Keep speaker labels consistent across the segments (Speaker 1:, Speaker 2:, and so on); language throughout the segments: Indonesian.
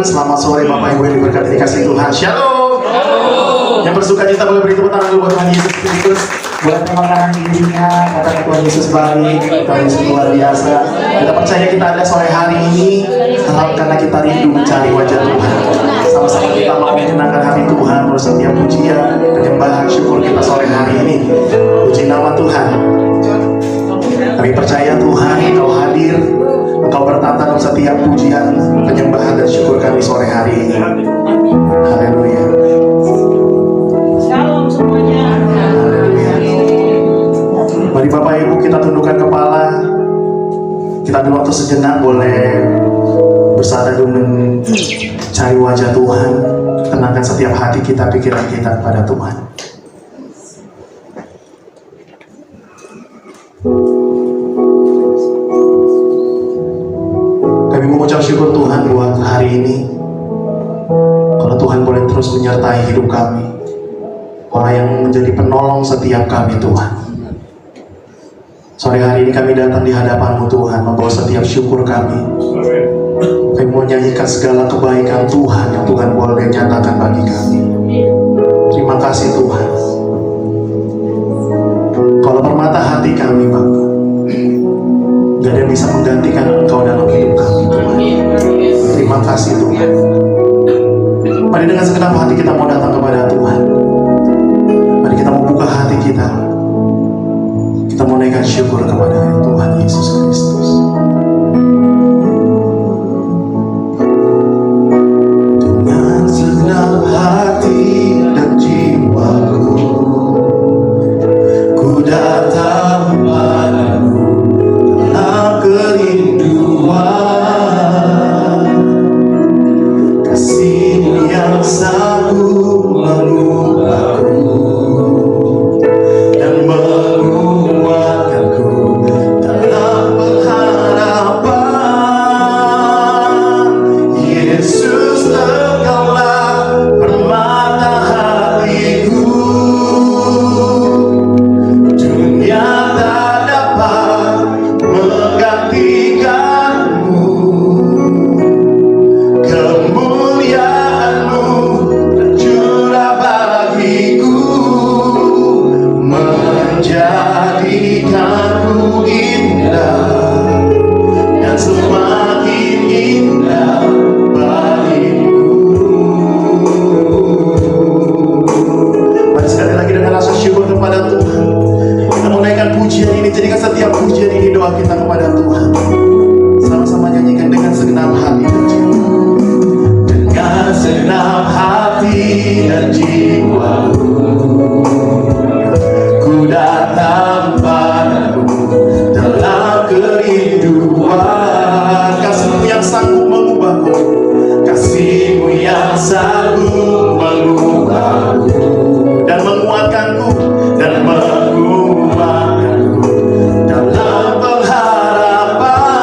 Speaker 1: Selamat sore Bapak Ibu yang diberkati dikasih Tuhan. Shalom. Yang bersuka cita boleh beri tepuk tangan dulu buat Tuhan Yesus Kristus. Buat makanan dirinya, kata Tuhan Yesus baik, Tuhan Yesus luar biasa. Kita percaya kita ada sore hari ini karena kita rindu mencari wajah Tuhan. Sama-sama kita mau menyenangkan hati Tuhan melalui setiap pujian, penyembahan, syukur kita sore hari ini. Puji nama Tuhan. Kami percaya Tuhan, Engkau hadir, Engkau bertata dalam setiap pujian, penyembahan dan syukur kami sore hari ini. Haleluya.
Speaker 2: Shalom semuanya.
Speaker 1: Haleluya. Mari Bapak Ibu kita tundukkan kepala. Kita ambil waktu sejenak boleh bersandar dulu mencari wajah Tuhan. Tenangkan setiap hati kita, pikiran kita kepada Tuhan. Kami mengucap syukur Tuhan buat hari ini. Kalau Tuhan boleh terus menyertai hidup kami, orang yang menjadi penolong setiap kami Tuhan. Sore hari ini kami datang di hadapan-Mu Tuhan, membawa setiap syukur kami. Kami mau nyanyikan segala kebaikan Tuhan yang Tuhan boleh nyatakan bagi kami. Terima kasih Tuhan. Kalau permata hati kami Bapak, gak ada yang bisa menggantikan Engkau dalam hidup kami Tuhan. Terima kasih Tuhan. Mari dengan segenap hati kita mau datang kepada Tuhan. Mari kita mau buka hati kita. Kita mau naikkan syukur kepada Tuhan Yesus Kristus. Dengan segenap hati dan jiwaku, ku datang padamu dalam kerinduan. Kasih-Mu yang sanggup mengubahku dan menguatkanku dalam pengharapan. Yesus, Engkaulah permata hatiku. Dunia kepada Tuhan. Kita mau naikkan pujian ini, jadikan setiap pujian ini doa kita kepada Tuhan. Sama-sama nyanyikan dengan segenap hati dan jiwa. Dengan segenap hati dan jiwa, ku datang padamu dalam kerinduan. Kasih-Mu yang sanggup mengubahku, kasih-Mu yang sanggup mengubahku dan menguatkanku dalam pengharapan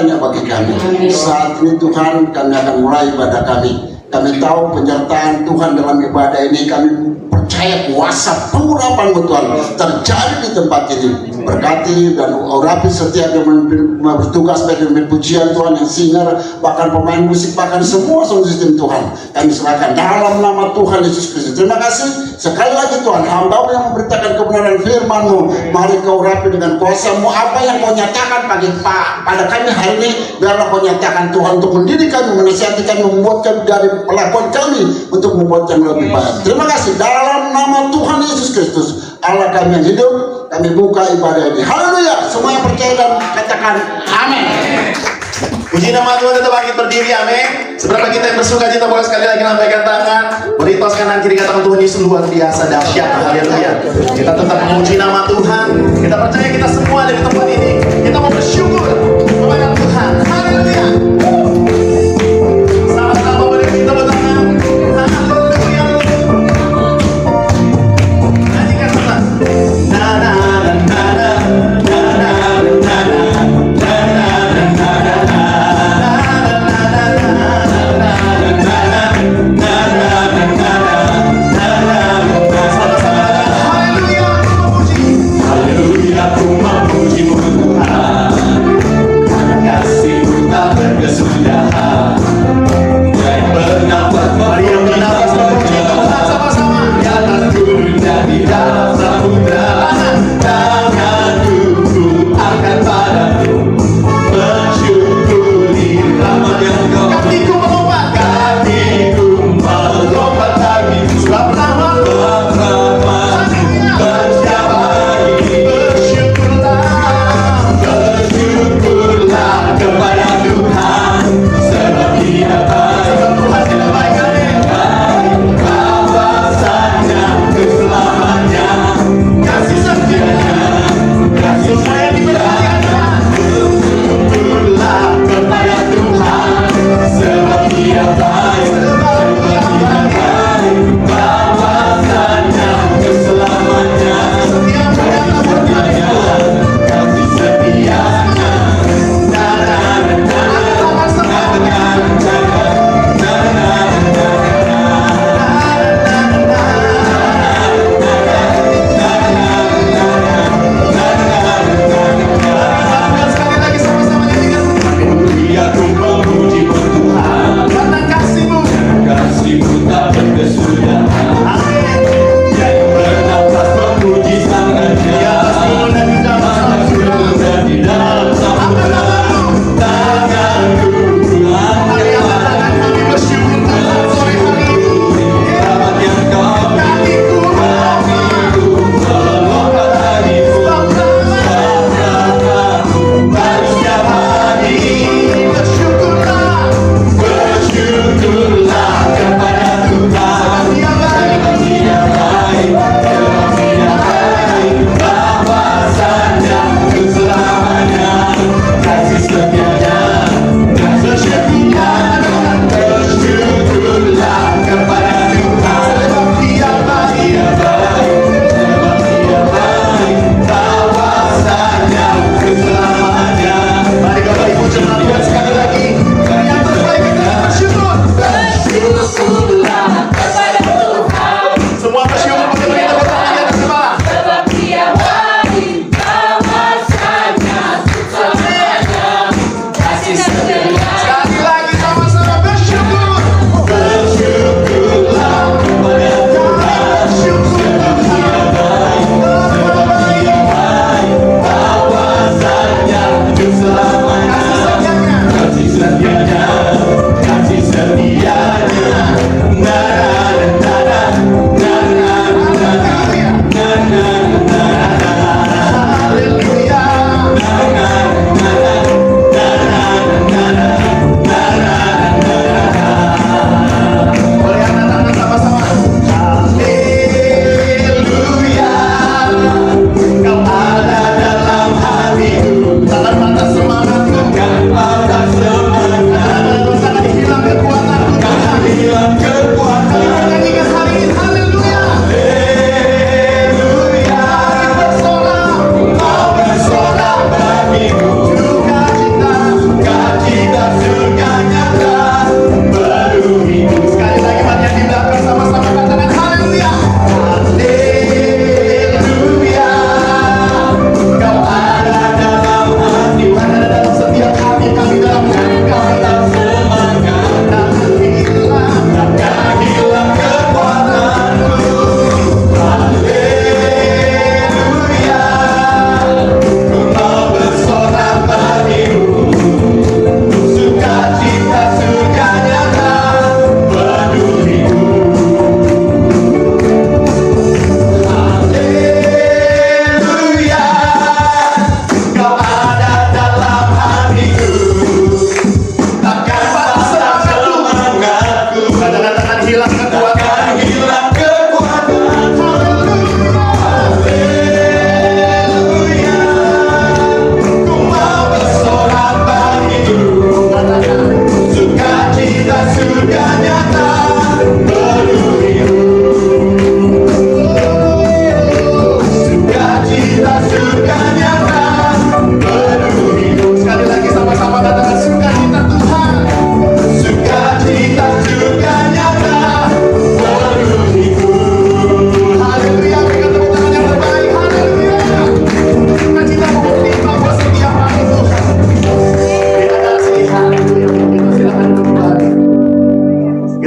Speaker 2: banyak bagi kami. Saat ini Tuhan, kami akan mulai ibadah kami. Kami tahu penyertaan Tuhan dalam ibadah ini. Kami percaya kuasa pengurapan Tuhan terjadi di tempat ini. Berkati dan urapi setiap yang bertugas sebagai pemimpin pujian Tuhan, yang singer, bahkan pemain musik, bahkan semua sound system Tuhan. Kami serahkan dalam nama Tuhan Yesus Kristus. Terima kasih sekali lagi Tuhan, hamba-Mu yang memberitakan kebenaran firman-Mu. Mari Kau urapi dengan kuasa-Mu apa yang Kau nyatakan pada kami hari ini. Biarlah Kau nyatakan Tuhan untuk mendidik kami, menasihati kami, membuat kami dari pelakuan kami untuk membuat kami lebih baik. Terima kasih dalam nama Tuhan Yesus Kristus, Allah kami yang hidup. Kami buka ibadah ini. Haleluya. Semua yang percaya dan katakan amin.
Speaker 1: Puji nama Tuhan, tetap bangkit berdiri, amin. Seberapa kita yang bersuka cita, boleh sekali lagi lambaikan tangan, beri tos kanan kiri, katakan Tuhan Yesus luar biasa dahsyat, haleluya. Kita tetap memuji nama Tuhan. Kita percaya kita semua dari tempat ini, kita mau bersyukur kepada Tuhan, haleluya. Sama-sama boleh kita bertangan, haleluya. Nyanyikan sama. Na na na na na na na na.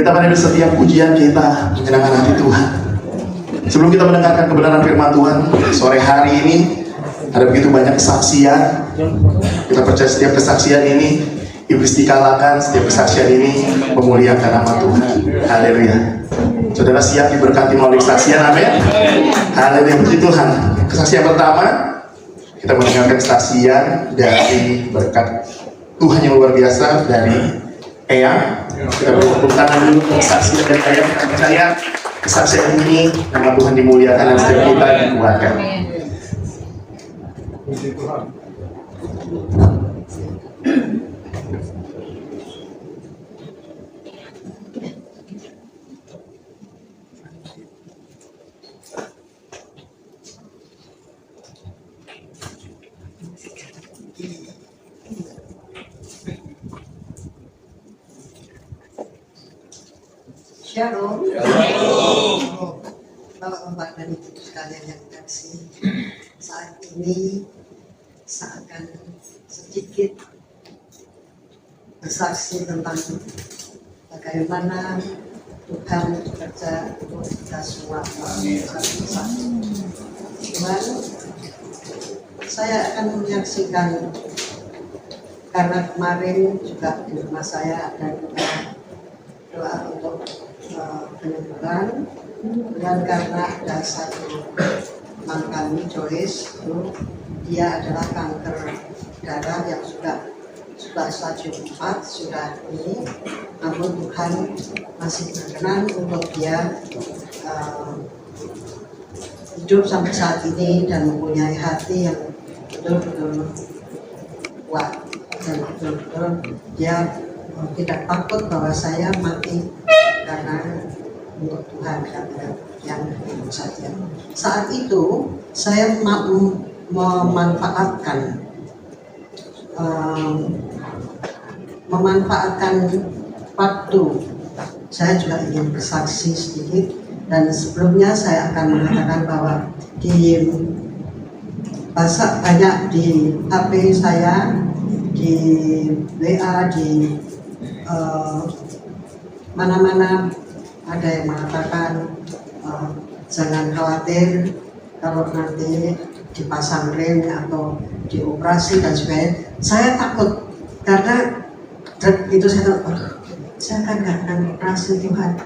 Speaker 1: Kita pada setiap pujian kita menyenangkan hati Tuhan. Sebelum kita mendengarkan kebenaran firman Tuhan sore hari ini, ada begitu banyak kesaksian. Kita percaya setiap kesaksian ini iblis dikalahkan, setiap kesaksian ini memuliakan nama Tuhan. Haleluya. Saudara siap diberkati melalui kesaksian, amin. Haleluya, puji Tuhan. Kesaksian pertama, kita mendengarkan kesaksian dari berkat Tuhan yang luar biasa dari Eyang. Kita bertepuk tangan dulu untuk kesaksian dari Eyang. Kita percaya kesaksian ini nama Tuhan dimuliakan dan setiap kita dikuatkan.
Speaker 3: Shalom. Bapak-bapak dan ibu sekalian yang kasih, saat ini saya akan sedikit bersaksi tentang bagaimana Tuhan bekerja untuk kita semua. Cuman saya akan menyaksikan, karena kemarin juga di rumah saya ada doa untuk penyembuhan, dan karena ada satu teman kami Joyce, dia adalah kanker darah yang sudah stadium 4 sudah ini, namun Tuhan masih berkenan untuk dia hidup sampai saat ini dan mempunyai hati yang betul-betul kuat dan betul-betul dia tidak takut bahwa saya mati karena untuk Tuhan yang saja. Saat itu saya memanfaatkan waktu. Saya juga ingin bersaksi sedikit, dan sebelumnya saya akan mengatakan bahwa di banyak di HP saya, di WA, di mana-mana ada yang mengatakan jangan khawatir kalau nanti dipasang ring atau dioperasi dan sebagainya. Saya takut karena itu saya takut, saya kan nggak akan operasi Tuhan.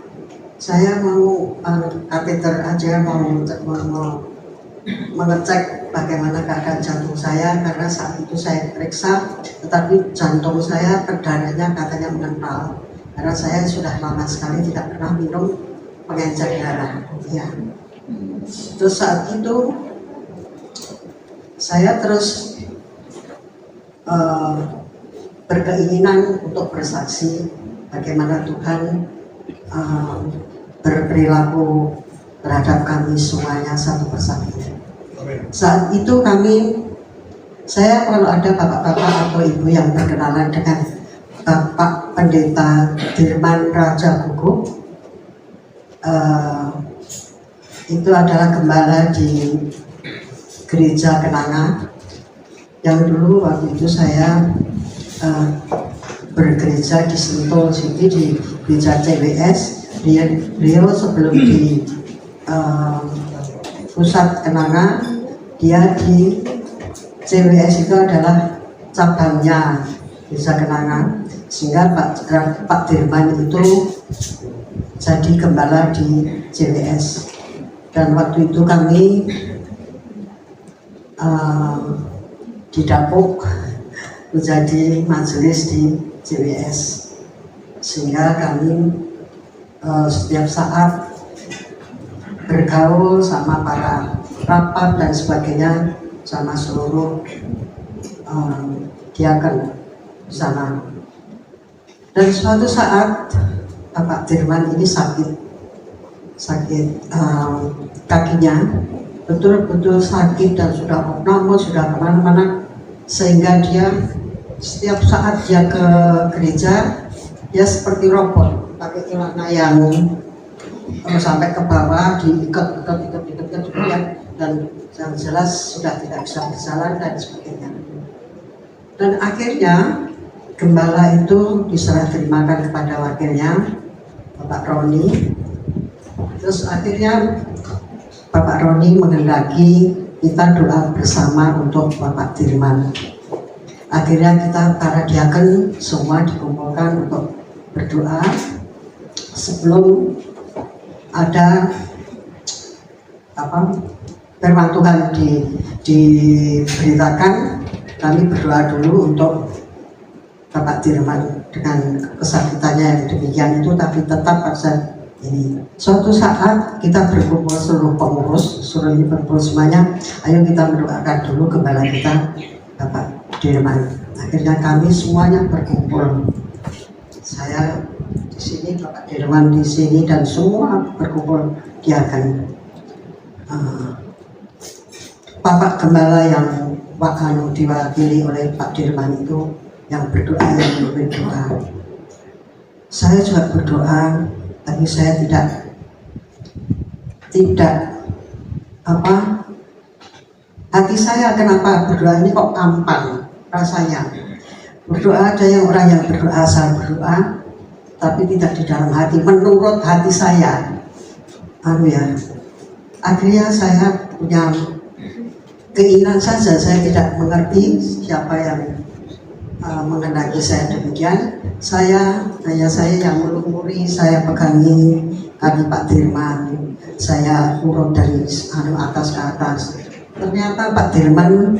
Speaker 3: Saya mau kateter aja, mau mengecek bagaimana keadaan jantung saya, karena saat itu saya periksa, tetapi jantung saya perdananya katanya mengental, karena saya sudah lama sekali tidak pernah minum pengencer darah. Ya. Terus saat itu saya terus berkeinginan untuk bersaksi bagaimana Tuhan berperilaku terhadap kami semuanya satu persatu. Saat itu saya kalau ada bapak-bapak atau ibu yang berkenalan dengan Bapak Pendeta Dirman Raja Gugup, itu adalah gembala di Gereja Kenanga, yang dulu waktu itu saya bergereja di Sentul City di Gereja CWS. Beliau sebelum di pusat Kenanga, dia di CWS itu adalah cabangnya Gereja Kenanga, sehingga Pak Dirman itu jadi gembala di CWS. Dan waktu itu kami didapuk menjadi majelis di CWS, sehingga kami setiap saat bergaul sama para rapat dan sebagainya, sama seluruh diaken di sana. Dan suatu saat Bapak Dirman ini sakit kakinya, betul-betul sakit dan sudah opname, sudah kemana-mana, sehingga dia setiap saat dia ke gereja dia seperti robot, pakai celana yang sampai ke bawah, diikat dan yang jelas sudah tidak bisa berjalan dan sebagainya. Dan akhirnya gembala itu diserah terimakan kepada wakilnya, Bapak Roni. Terus akhirnya Bapak Roni menghendaki kita doa bersama untuk Bapak Dirman. Akhirnya kita para diaken semua dikumpulkan untuk berdoa sebelum ada firman Tuhan diberitakan. Kami berdoa dulu untuk Bapak Dirman dengan kesakitannya yang demikian itu, tapi tetap pada ini. Suatu saat kita berkumpul seluruh pengurus, seluruh berkumpul semuanya, ayo kita mendoakan dulu gembala kita Bapak Dirman. Akhirnya kami semuanya berkumpul. Saya di sini, Bapak Dirman di sini, dan semua berkumpul diaken. Bapak Gembala yang diwakili oleh Pak Dirman itu yang berdoa, yang berdoa. Saya juga berdoa, tapi saya tidak hati saya kenapa berdoa ini kok ampan rasanya. Berdoa ada yang orang yang berdoa asal berdoa, tapi tidak di dalam hati, menurut hati saya. Akhirnya saya punya keinginan saja, saya tidak mengerti siapa yang mengendaki saya demikian. Hanya saya yang melumuri, saya pegangi kaki Pak Dirman, saya urut dari atas ke atas. Ternyata Pak Dirman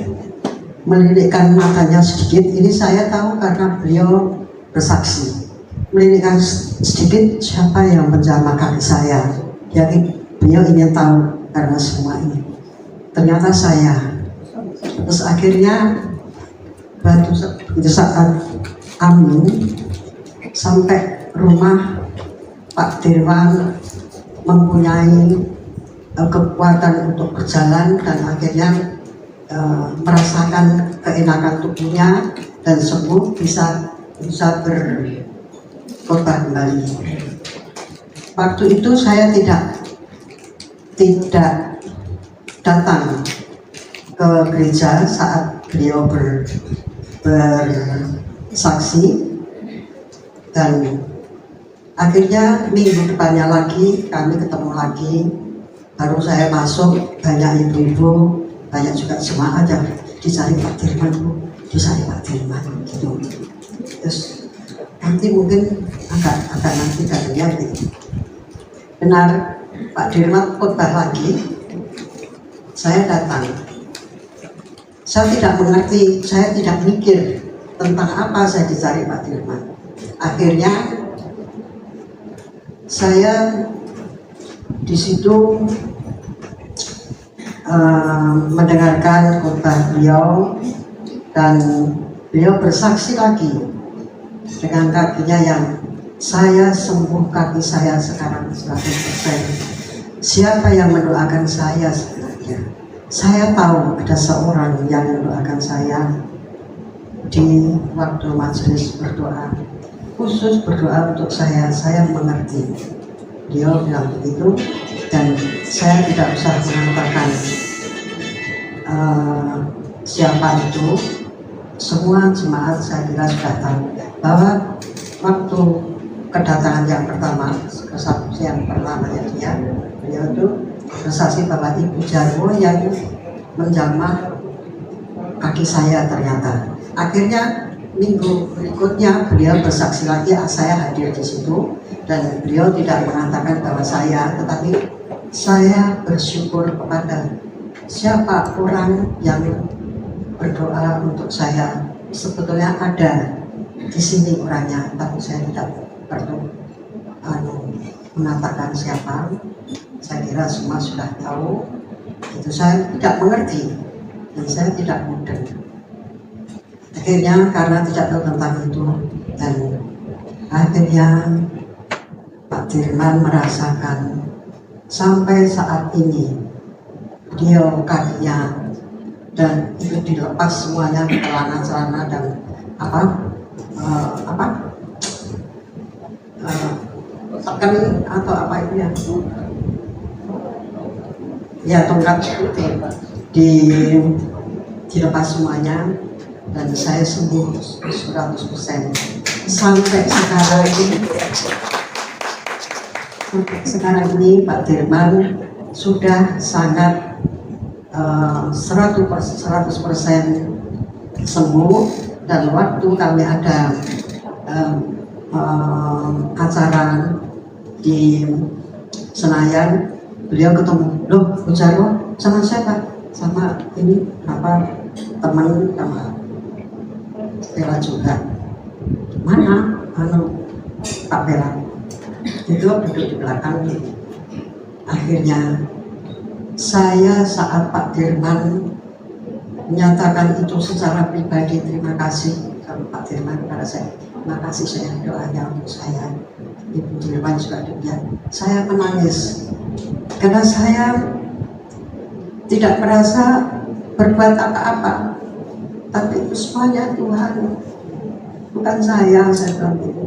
Speaker 3: melirikkan matanya sedikit. Ini saya tahu karena beliau bersaksi. Melirikkan sedikit siapa yang menjamah kaki saya. Jadi beliau ingin tahu karena semua ini. Ternyata saya. Terus akhirnya pada saat amin sampai rumah, Pak Dirman mempunyai kekuatan untuk berjalan dan akhirnya merasakan keenakan tubuhnya dan sembuh, bisa berkorban kembali. Waktu itu saya tidak datang ke gereja saat beliau bersaksi, dan akhirnya minggu depannya lagi kami ketemu lagi. Baru saya masuk, banyak ibu-ibu, banyak juga jemaat yang dicari Pak Dirman, dicari Pak Dirman gitu. Terus nanti mungkin agak nanti katanya gitu. Benar, Pak Dirman khotbah lagi, saya datang. Saya tidak mengerti, saya tidak mikir tentang apa saya dicari Pak Dirman. Akhirnya saya di situ mendengarkan khotbah beliau, dan beliau bersaksi lagi dengan kakinya yang saya sembuh, kaki saya sekarang 100%. Siapa yang mendoakan saya sebenarnya? Saya tahu ada seorang yang mendoakan saya di waktu majelis berdoa, khusus berdoa untuk saya mengerti. Dia bilang begitu, dan saya tidak usah mengatakan siapa itu. Semua jemaat saya kira sudah tahu bahwa waktu kedatangan yang pertama, kesaksian yang pertamanya beliau itu bersaksi bahwa Ibu Jarwo yang menjamah kaki saya ternyata. Akhirnya minggu berikutnya beliau bersaksi lagi, saya hadir di situ, dan beliau tidak mengatakan bahwa saya, tetapi saya bersyukur kepada siapa orang yang berdoa untuk saya. Sebetulnya ada di sini orangnya, tapi saya tidak perlu mengatakan siapa. Saya kira semua sudah tahu. Itu saya tidak mengerti dan saya tidak mudeng. Akhirnya karena tidak tahu tentang itu, dan akhirnya Pak Dirman merasakan sampai saat ini beliau kakinya dan itu dilepas semuanya, celana dan tekan atau apa itu ya tongkat dilepas semuanya, dan saya sembuh 100% sampai sekarang ini. Sekarang ini Pak Dirman sudah sangat 100% sembuh, dan waktu kami ada acara di Senayan, beliau ketemu, loh Bu Jarwo sama siapa? Sama ini apa teman sama Bella juga. Mana? Pak Bella. Itu duduk di belakang. Akhirnya saya saat Pak Dirman menyatakan itu secara pribadi, terima kasih kalau Pak Dirman kepada saya. Terima kasih, saya doanya untuk saya. Ibu Dirman juga demikian. Saya menangis karena saya tidak merasa berbuat apa-apa, tapi itu semuanya Tuhan, bukan saya bilang itu.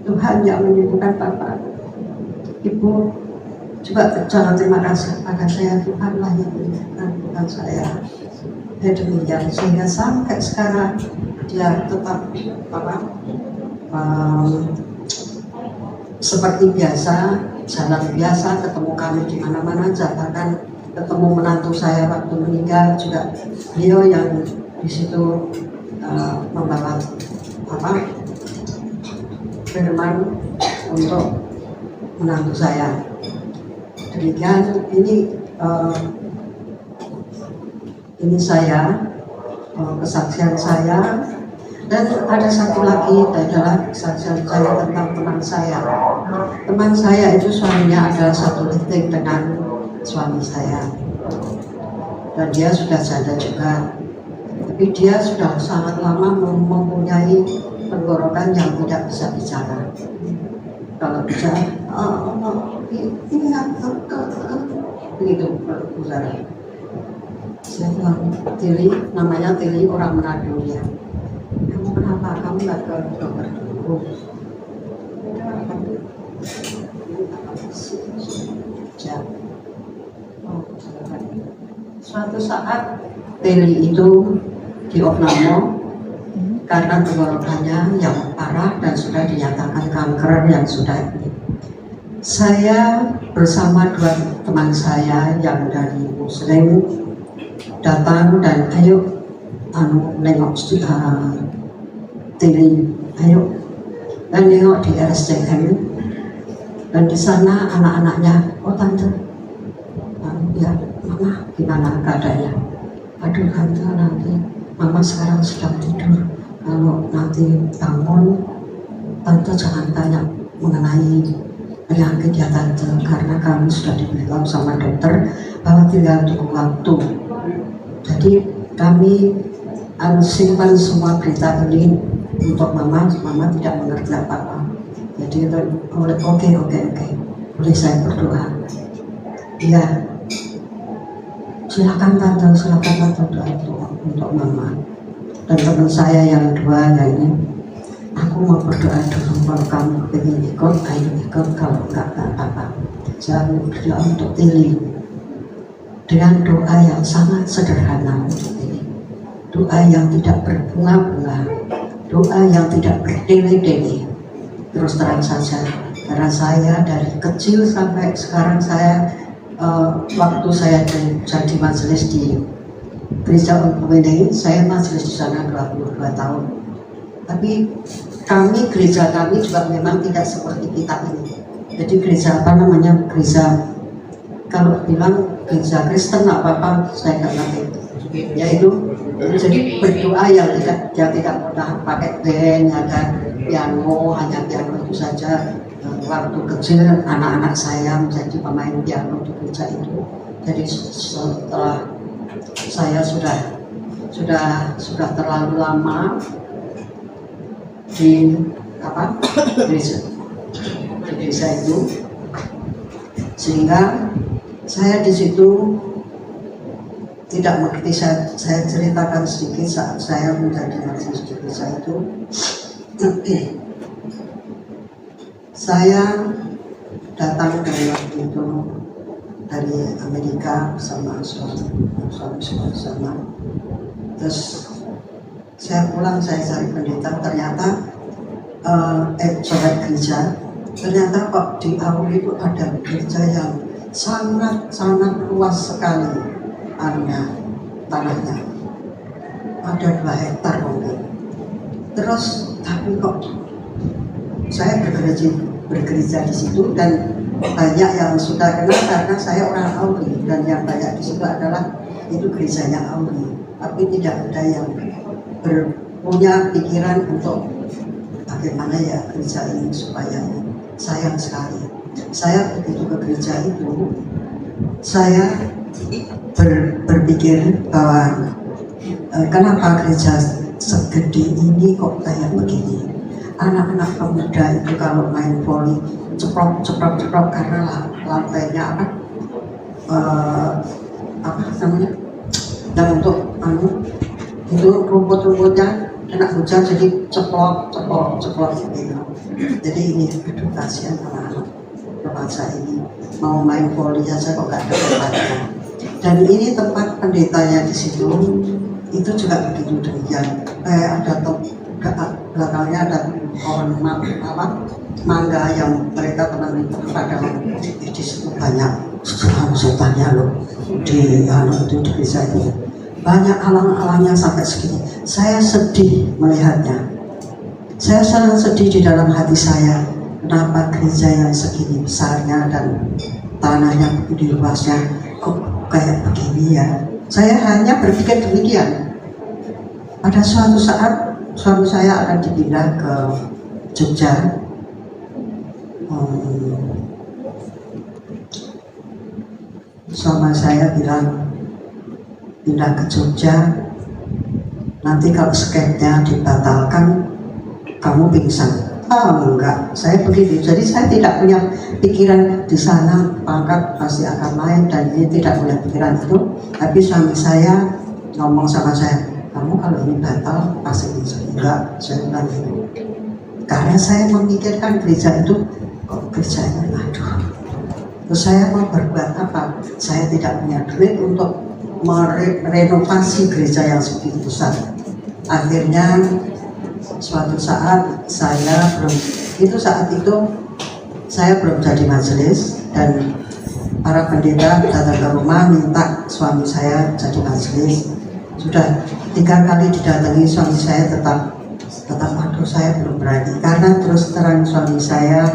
Speaker 3: Tuhan yang menyembuhkan Bapak. Ibu juga jangan terima kasih pada saya, Tuhanlah yang menyembuhkan, bukan saya. Ya demikian, sehingga sampai sekarang dia tetap seperti biasa, jalan biasa, ketemu kami di mana-mana, bahkan ketemu menantu saya waktu meninggal juga beliau yang di situ membawa firman untuk menantu saya. Demikian ini saya kesaksian saya. Dan ada satu lagi adalah kesaksian saya tentang teman saya. Teman saya itu suaminya adalah satu titik dengan suami saya, dan dia sudah janda juga, tapi dia sudah sangat lama mempunyai tenggorokan yang tidak bisa bicara. Kalau bicara, begitu bicara. Saya bilang, Tili, namanya Tili, orang Manado ya. Kamu kenapa? Kamu nggak ke dokter dulu? Suatu saat Teli itu diopname karena tenggorokannya yang parah dan sudah dinyatakan kanker yang sudah ini. Saya bersama dua teman saya yang dari Muslim datang dan ayo nengok Teli, ayo dan nengok di RSCM, dan di sana anak-anaknya, oh tante, ya mama gimana keadaannya? Aduh tante, nanti mama sekarang sedang tidur, kalau nanti bangun tante jangan tanya mengenai penyakit ya tante, karena kami sudah diberitahu sama dokter bahwa tinggal tunggu waktu. Jadi kami simpan semua berita ini untuk mama tidak mengerti apa-apa. Jadi oke, boleh saya berdoa? Iya, silakan tante doa untuk mama. Dan teman saya yang dua yang ini, aku mau berdoa dulu, kalau kamu ingin ikut, ayo ikut, kalau enggak apa-apa. Saya berdoa untuk Tili dengan doa yang sangat sederhana untuk Tili. Doa yang tidak berbunga-bunga, doa yang tidak berdele-dele. Terus terang saja, karena saya dari kecil sampai sekarang saya waktu saya jadi majelis di gereja Unpumene, saya majelis di sana 22 tahun. Tapi gereja kami juga memang tidak seperti kita ini. Jadi gereja gereja, kalau bilang gereja Kristen apa saya nggak ngerti. Yaitu jadi berdoa yang tidak pernah pakai band, ada piano, hanya piano itu saja. Waktu kecil anak-anak saya menjadi pemain piano di gereja itu. Jadi setelah saya sudah terlalu lama di desa itu, sehingga saya di situ tidak mengerti. Saya ceritakan sedikit saat saya menjadi majelis di desa itu. Saya datang dari waktu itu dari Amerika bersama suami sama. Terus saya pulang, saya cari pendeta, ternyata sobat gereja ternyata kok di Auri itu ada gereja yang sangat luas sekali tanahnya, ada 2 hektar mungkin. Terus tapi kok saya bergereja di situ, dan banyak yang sudah kenal karena saya orang Auri, dan yang banyak di situ adalah itu gerejanya Auri, tapi tidak ada yang punya pikiran untuk bagaimana ya gereja ini supaya sayang sekali. Saya begitu ke gereja itu, saya berpikir bahwa kenapa gereja segede ini kok kayak begini. Anak-anak pemuda itu kalau main voli ceprok karena lantainya apa namanya, dan untuk itu rumputnya kena hujan jadi ceplok gitu. Jadi ini aduh kasihan anak-anak remaja ini mau main voli aja kok gak ada tempatnya. Dan ini tempat pendetanya di situ itu juga begitu demikian. Ada belakangnya ada pohon mangga yang mereka tanam pada di situ banyak setannya loh di itu di desa itu. Banyak alang-alangnya sampai segini. Saya sedih melihatnya. Saya sangat sedih di dalam hati saya. Kenapa gereja yang segini besarnya dan tanahnya begitu luasnya kok kayak begini ya? Saya hanya berpikir demikian. Pada suatu saat suami saya akan dipindah ke Jogja. Suami saya bilang pindah ke Jogja, nanti kalau skepnya dibatalkan kamu pingsan. Enggak, saya begitu. Jadi saya tidak punya pikiran di sana pangkat pasti akan naik, dan ini tidak punya pikiran itu. Tapi suami saya ngomong sama saya, kamu kalau ini batal pasti pingsan. Enggak, saya bilang gitu. Karena saya memikirkan gereja itu, kok gerejanya aduh. Terus saya mau berbuat apa? Saya tidak punya duit untuk merenovasi gereja yang segitu besar. Akhirnya suatu saat saya belum jadi majelis, dan para pendeta datang ke rumah minta suami saya jadi majelis. Sudah 3 kali didatangi, suami saya tetap aduh saya belum berani, karena terus terang suami saya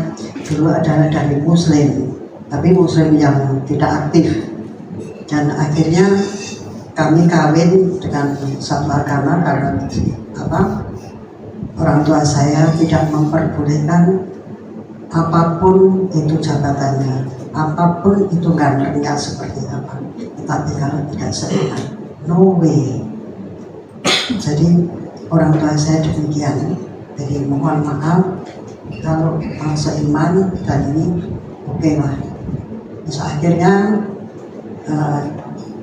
Speaker 3: dulu adalah dari Muslim, tapi Muslim yang tidak aktif. Dan akhirnya kami kawin dengan satu agama karena orang tua saya tidak memperbolehkan apapun itu jabatannya, apapun itu gantengnya seperti apa, tetapi kalau tidak seiman, no way. Jadi orang tua saya demikian. Jadi mohon maaf kalau seiman dan ini oke lah. Terus akhirnya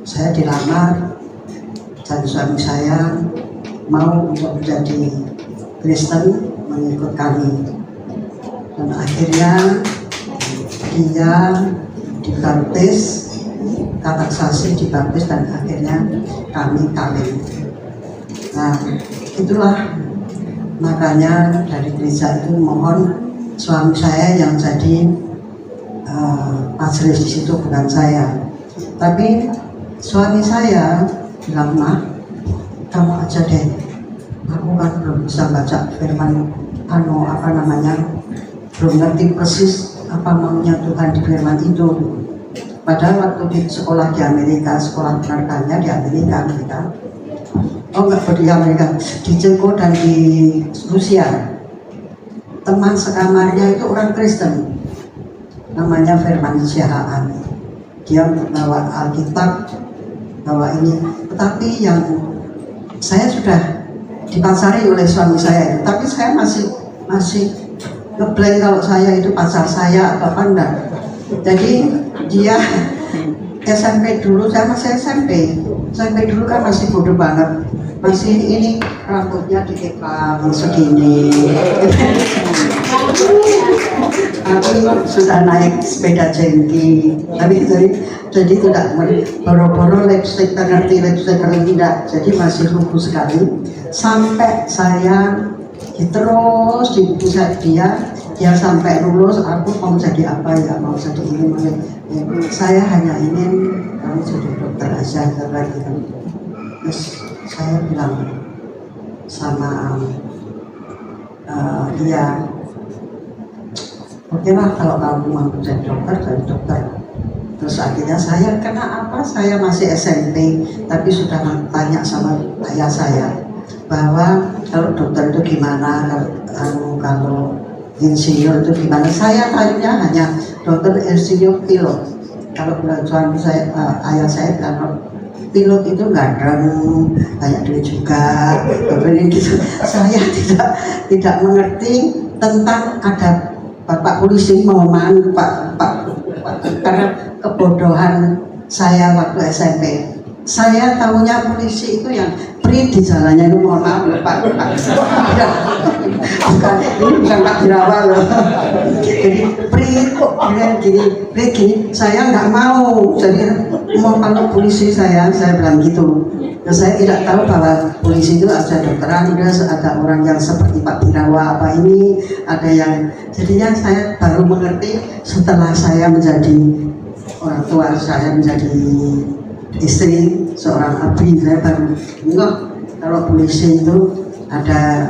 Speaker 3: saya dilamar, dan suami saya mau untuk menjadi Kristen mengikut kami, dan akhirnya dia dibaptis, kateksasi dibaptis, dan akhirnya kami kawin. Nah itulah makanya dari gereja itu mohon suami saya yang jadi majelis di situ, bukan saya. Tapi suami saya bilang, "Mah, kamu aja deh. Aku kan belum bisa baca firman belum ngerti persis apa maunya Tuhan di firman itu." Padahal waktu di sekolah di Amerika, sekolah penerbangan di Amerika, di Amerika, di Ceko dan di Rusia, teman sekamarnya itu orang Kristen, namanya Firman Sihaan. Dia bawa Alkitab, bawa ini, tetapi yang saya sudah dipasari oleh suami saya itu, tapi saya masih ngeblank kalau saya itu pacar saya atau apa enggak. Jadi dia SMP dulu, saya masih SMP dulu kan masih bodoh banget, masih ini rambutnya dikepang segini. Aku sudah naik sepeda jengki, tapi jadi tidak boro-boro lipstick, ngerti lipstick tidak, jadi masih lugu sekali. Sampai saya terus di buku dia dia sampai lulus, aku mau jadi apa ya, mau jadi ini, mau jadi, ya, saya hanya ingin kamu jadi dokter aja gitu. Terus saya bilang sama dia, oke lah kalau kamu mau jadi dokter. Terus akhirnya saya kena apa? Saya masih SMP, tapi sudah tanya sama ayah saya bahwa kalau dokter itu gimana, kalau insinyur itu gimana. Saya tanya hanya dokter, insinyur, pilot. Kalau suami saya, ayah saya kalau pilot itu nggak banyak duit juga, gitu. Saya tidak mengerti tentang ada Bapak polisi mohon Pak, karena kebodohan saya waktu SMP. Saya tahunya polisi itu yang pri di jalannya itu, mohon maaf Pak. Ya, bukan Pak Dirawal loh. Jadi pri gini, saya nggak mau. Jadi mau kalau polisi saya bilang gitu. Dan saya tidak tahu bahwa polisi itu ada dokter Andes, ada orang yang seperti Pak Birawa apa ini, ada yang jadinya saya baru mengerti setelah saya menjadi orang tua, saya menjadi istri seorang abdi, saya baru enggak kalau polisi itu ada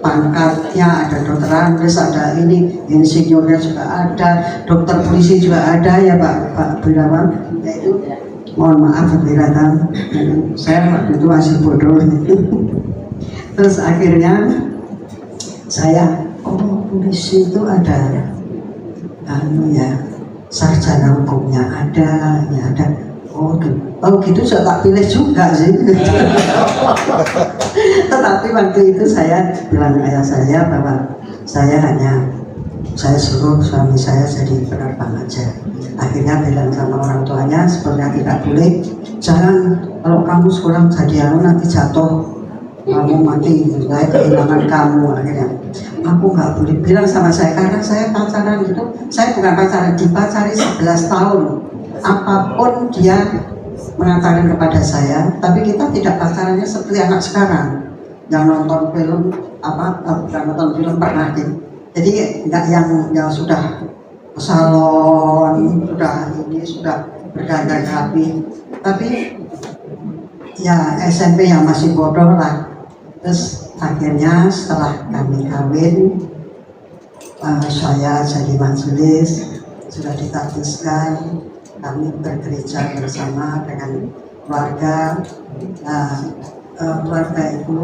Speaker 3: pangkatnya, ada dokter Andes, ada ini, insinyurnya juga ada, dokter polisi juga ada ya Pak Birawa, yaitu mohon maaf keberatan, saya waktu itu masih bodoh. Terus akhirnya saya, polisi itu ada sarjana hukumnya ada, ya ada. Oh gitu saya tak pilih juga sih. Tetapi waktu itu saya bilang ayah saya bahwa saya suruh suami saya jadi penerbang aja. Akhirnya bilang sama orang tuanya sebenarnya tidak boleh, jangan, kalau kamu sekolah jadi nanti jatuh, kamu mati, saya kehilangan kamu. Akhirnya aku nggak boleh bilang sama saya, karena saya pacaran gitu, saya bukan pacaran, dipacari 11 tahun. Apapun dia mengatakan kepada saya, tapi kita tidak pacarannya seperti anak sekarang yang nonton film bukan nonton film pernah gitu. Jadi nggak yang sudah salon, sudah berdandan rapi, tapi ya SMP yang masih bodoh lah. Terus akhirnya setelah kami kawin, saya jadi majelis, sudah ditaktiskan, kami bergereja bersama dengan keluarga. Keluarga itu,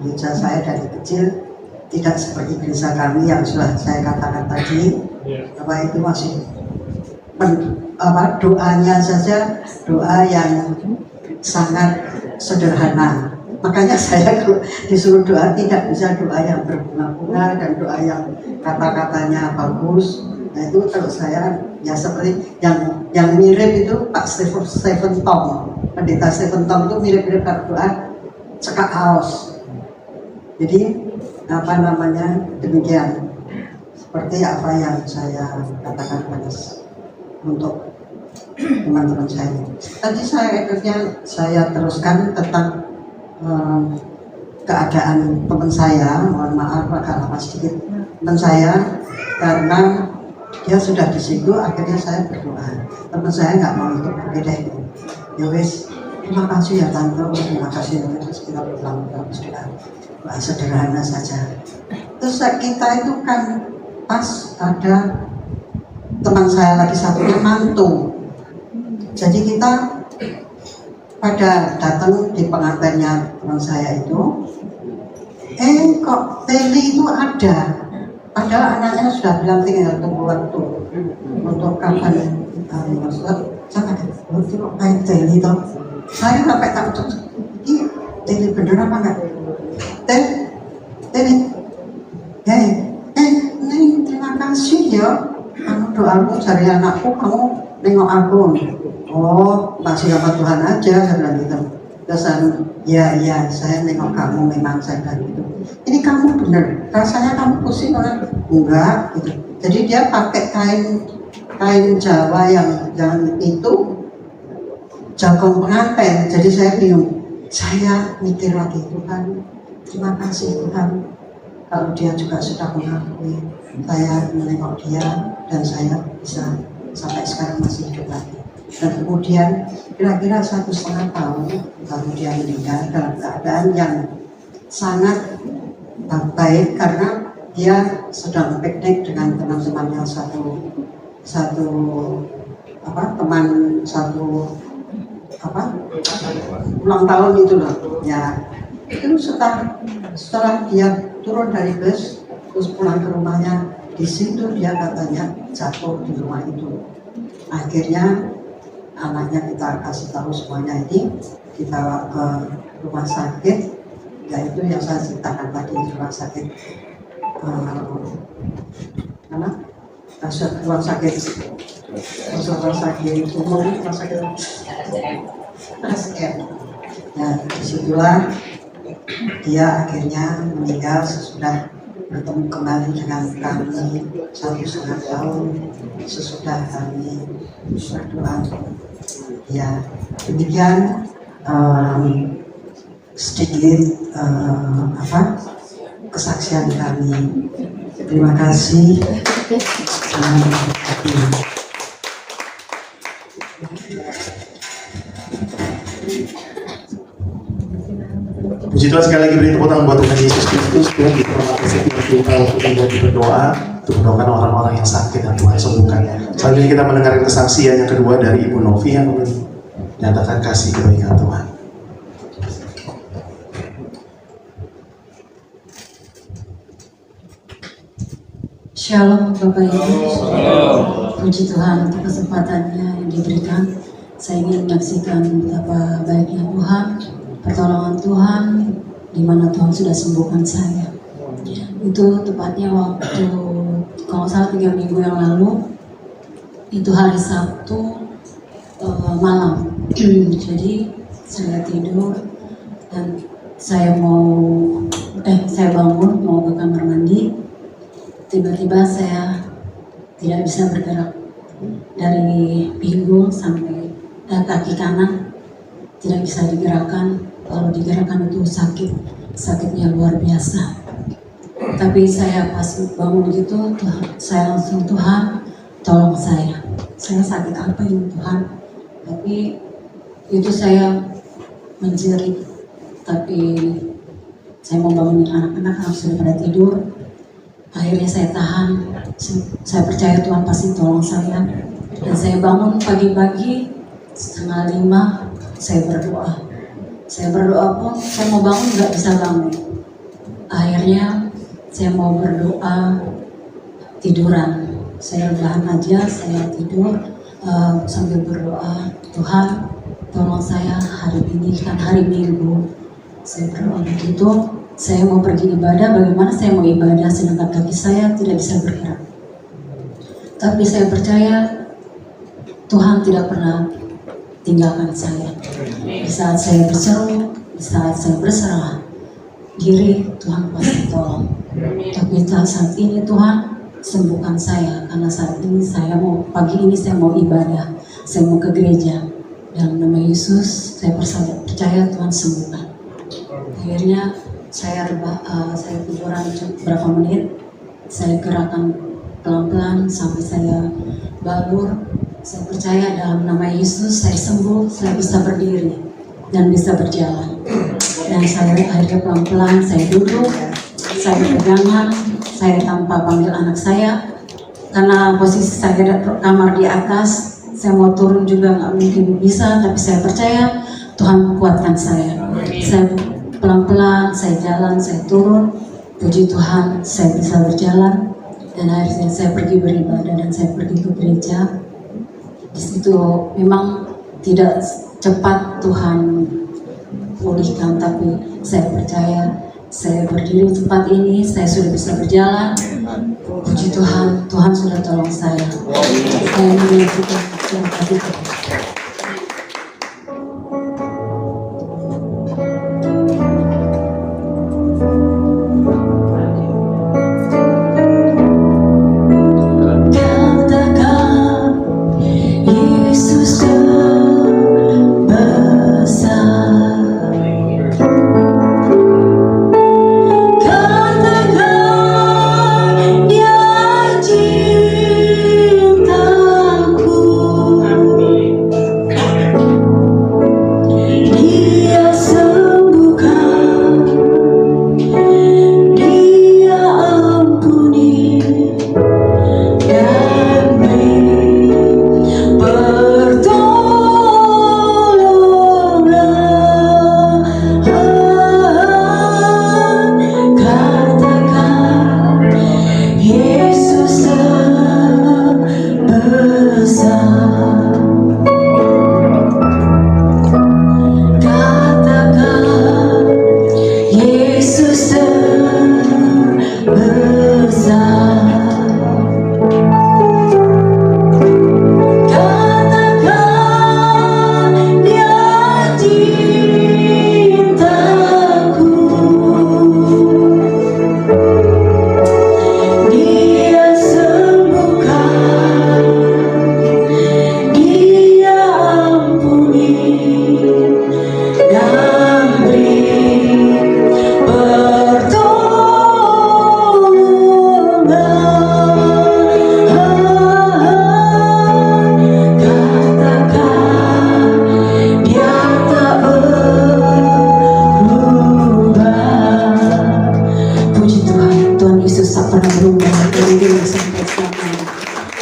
Speaker 3: gereja saya dari kecil tidak seperti gereja kami yang sudah saya katakan tadi, bahwa itu masih doanya saja doa yang sangat sederhana. Makanya saya kalau disuruh doa tidak bisa doa yang berbunga-bunga dan doa yang kata-katanya bagus. Nah itu kalau saya ya seperti yang mirip itu Pak Stephen Tong, pendeta Stephen Tong itu mirip-mirip doa cekak haus. Jadi demikian seperti apa yang saya katakan pada untuk teman-teman saya. Tadi saya teruskan tentang keadaan teman saya, mohon maaf agak lama sedikit teman saya, karena dia sudah di situ. Akhirnya saya berdoa, teman saya nggak mau untuk berbeda itu. Ya wes, terima kasih ya tante, terima kasih ya, terus kita berdoa sederhana saja. Terus kita itu kan pas ada teman saya lagi satunya mantu, jadi kita pada datang di pengantinnya teman saya itu, kok teli itu ada, padahal anaknya sudah bilang tinggal tunggu waktu untuk kapan jangan kok kayak teli toh. Saya sampai takut, ini teli bener apa enggak? Teli, Neng, terima kasih ya, kamu doamu cari anakku, kamu nengok aku. Oh, masih dapat Tuhan aja, saya bilang gitu. Terus ya, saya nengok kamu, memang saya bilang gitu. Ini kamu bener, rasanya kamu pusing orang? Enggak, gitu. Jadi dia pakai kain Jawa yang itu jagung pengantin. Jadi saya bingung, saya mikir lagi, Tuhan, terima kasih Tuhan, kalau dia juga sudah mengakui saya menengok dia dan saya bisa sampai sekarang masih hidup lagi. Dan kemudian kira-kira 1,5 tahun baru dia meninggal dalam keadaan yang sangat baik karena dia sedang piknik dengan teman-temannya ulang tahun itu loh ya. Itu setelah dia turun dari bus terus pulang ke rumahnya, di situ dia katanya jatuh di rumah itu. Akhirnya anaknya kita kasih tahu semuanya ini, dibawa ke rumah sakit, yaitu yang saya ceritakan tadi, rumah sakit rumah sakit umum, rumah sakit RSM. Nah, disitulah dia akhirnya meninggal sesudah bertemu kembali dengan kami 1,5 tahun sesudah kami berdoa. Ya, demikian sedikit kesaksian kami. Terima kasih.
Speaker 1: Puji Tuhan, sekali lagi beri tepuk tangan buat Tuhan Yesus Kristus. Tuhan kita kasih kita untuk menjadi berdoa untuk mendoakan orang-orang yang sakit dan Tuhan sembuhkan. Selanjutnya kita mendengar kesaksian yang kedua dari Ibu Novi yang menyatakan kasih kebaikan Tuhan.
Speaker 4: Shalom Bapak Ibu. Puji Tuhan untuk kesempatannya yang diberikan. Saya ingin menyaksikan betapa baiknya Tuhan, pertolongan Tuhan, di mana Tuhan sudah sembuhkan saya. Itu tepatnya waktu, kalau salah 3 minggu yang lalu, itu hari Sabtu malam. Jadi saya tidur dan saya bangun mau ke kamar mandi. Tiba-tiba saya tidak bisa bergerak dari pinggul sampai kaki kanan, tidak bisa digerakkan. Kalau digerakkan itu sakitnya luar biasa. Tapi saya pas bangun gitu, saya langsung, Tuhan tolong saya sakit apa ini Tuhan? Tapi itu saya menjerit, tapi saya mau bangunin anak-anak sudah pada tidur. Akhirnya saya tahan, saya percaya Tuhan pasti tolong saya. Dan saya bangun pagi-pagi 4:30, saya berdoa. Saya berdoa pun, saya mau bangun nggak bisa bangun. Akhirnya saya mau berdoa tiduran. Saya rebahan aja, saya tidur sambil berdoa, Tuhan tolong saya hari ini, kan hari Minggu. Saya berdoa begitu. Saya mau pergi ibadah, bagaimana saya mau ibadah sedangkan kaki saya tidak bisa bergerak. Tapi saya percaya Tuhan tidak pernah tinggalkan saya. Di saat saya berseru, di saat saya berserah diri, Tuhan pasti tolong. Tapi saat ini Tuhan sembuhkan saya, karena saat ini pagi ini saya mau ibadah, saya mau ke gereja. Dalam nama Yesus, saya percaya Tuhan sembuhkan. Akhirnya saya tiduran berapa menit, saya gerakan pelan-pelan sampai saya balur. Saya percaya dalam nama Yesus saya sembuh, saya bisa berdiri dan bisa berjalan. Dan saya akhirnya pelan-pelan saya duduk, saya pegangan, saya tanpa panggil anak saya, karena posisi saya kamar di atas, saya mau turun juga nggak mungkin bisa, tapi saya percaya Tuhan kuatkan saya. Saya pelan-pelan, saya jalan, saya turun, puji Tuhan, saya bisa berjalan, dan akhirnya saya pergi beribadah dan saya pergi ke gereja. Di situ memang tidak cepat Tuhan pulihkan, tapi saya percaya saya berdiri di tempat ini, saya sudah bisa berjalan. Puji Tuhan, Tuhan sudah tolong saya. Saya menyaksikan terima kasih.
Speaker 5: Katakan dia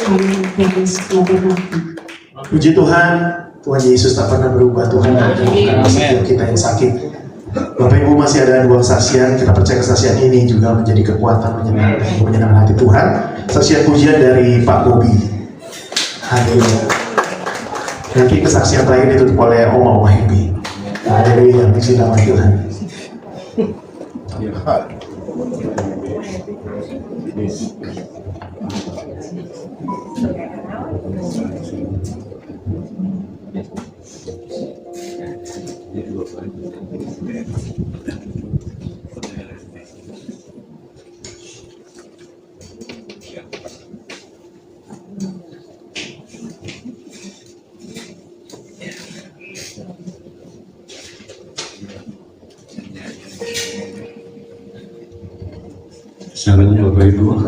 Speaker 4: Amin. Tuhan Yesus memberkati.
Speaker 1: Puji Tuhan, Tuhan Yesus tak pernah berubah. Tuhan menyembuhkan setiap kita yang sakit. Bapak Ibu, masih ada 2 kesaksian. Kita percaya kesaksian ini juga menjadi kekuatan menyenangkan hati Tuhan. Saksian pujian dari Pak Bobi. Haleluya. Nanti kesaksian terakhir ditutup oleh Oma Happy. Haleluya, puji nama Tuhan.
Speaker 5: Shalom Bapak Ibu.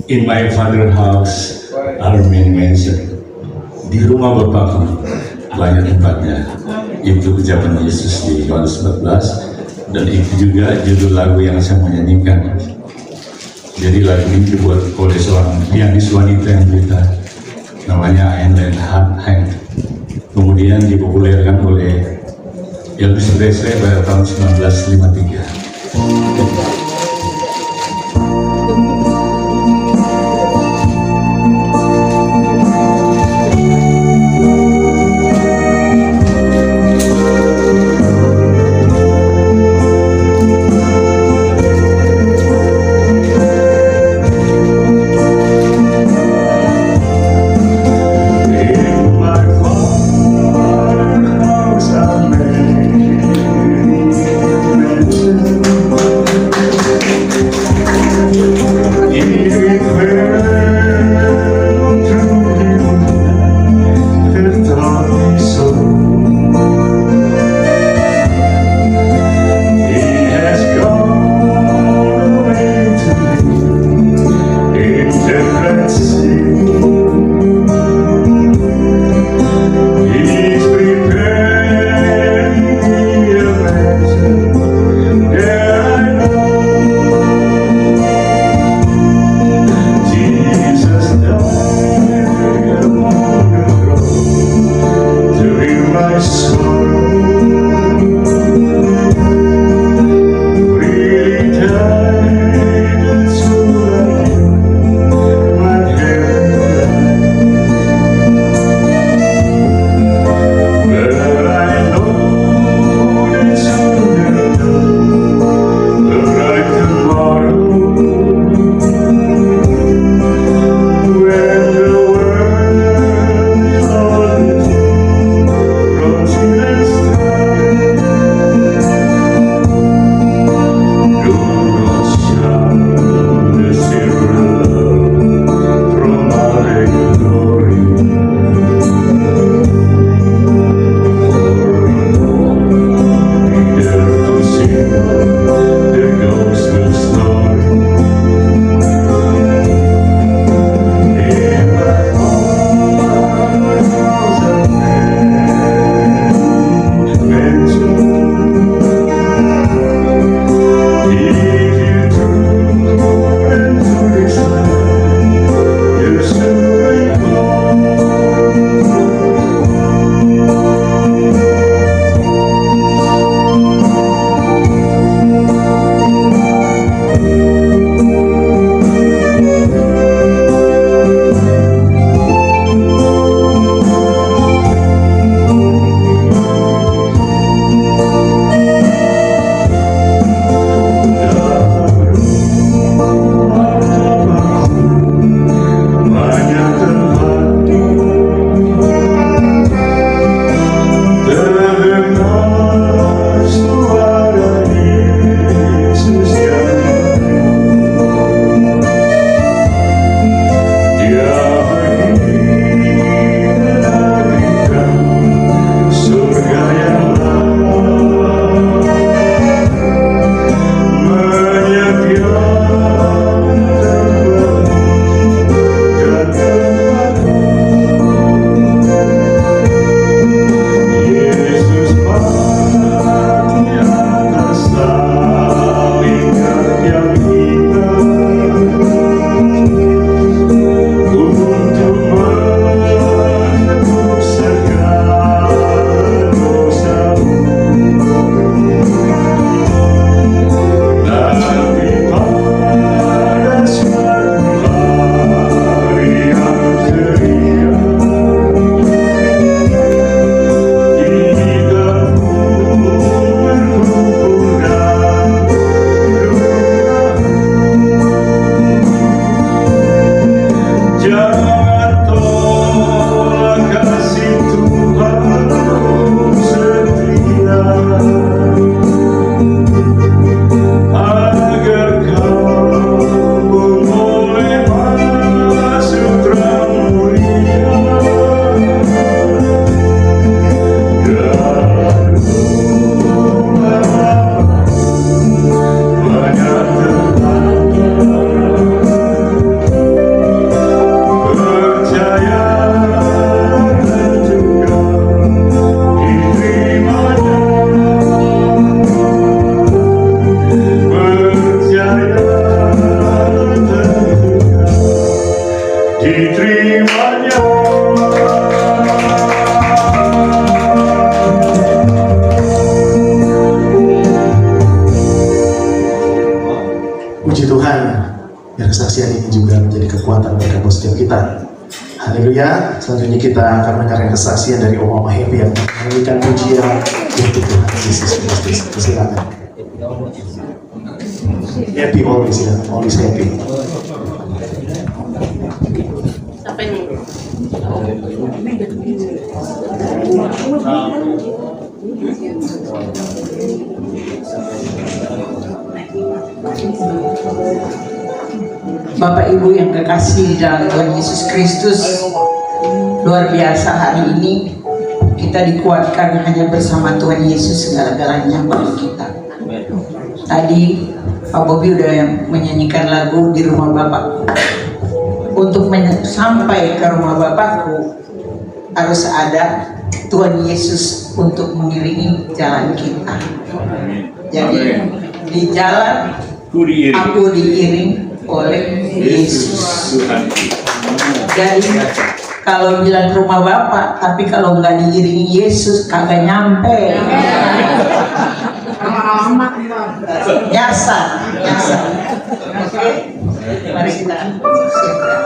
Speaker 5: In my father's house are many mansions. Di rumah Bapakku banyak tempatnya. Itu ucapan Yesus di Yohanes 14, dan itu juga judul lagu yang saya mau nyanyikan. Jadi lagu ini dibuat oleh seorang pianis wanita yang kita namanya Helen Hunt. Kemudian dipopulerkan oleh Elvis Presley pada tahun 1953.
Speaker 1: In my father's house are many mansions.
Speaker 5: diterimanya.
Speaker 1: Puji Tuhan, biar kesaksian ini juga menjadi kekuatan bagi setiap kita. Haleluya. Selanjutnya kita akan mendengarkan kesaksian dari Om Happy yang menyanyikan pujian untuk Tuhan Yesus Kristus. Silakan. Happy always ya, always happy.
Speaker 6: Bapak Ibu yang kekasih dalam Tuhan Yesus Kristus, luar biasa hari ini kita dikuatkan hanya bersama Tuhan Yesus segala-galanya bagi kita. Tadi Pak Bobi udah menyanyikan lagu di rumah Bapakku. Untuk sampai ke rumah Bapakku harus ada Tuhan Yesus untuk mengiringi jalan kita. Jadi di jalan aku diiring oleh Yesus. Jadi kalau bilang ke rumah Bapak, tapi kalau nggak diiringi Yesus kagak nyampe. Nyasar. Oke, mari kita siapkan.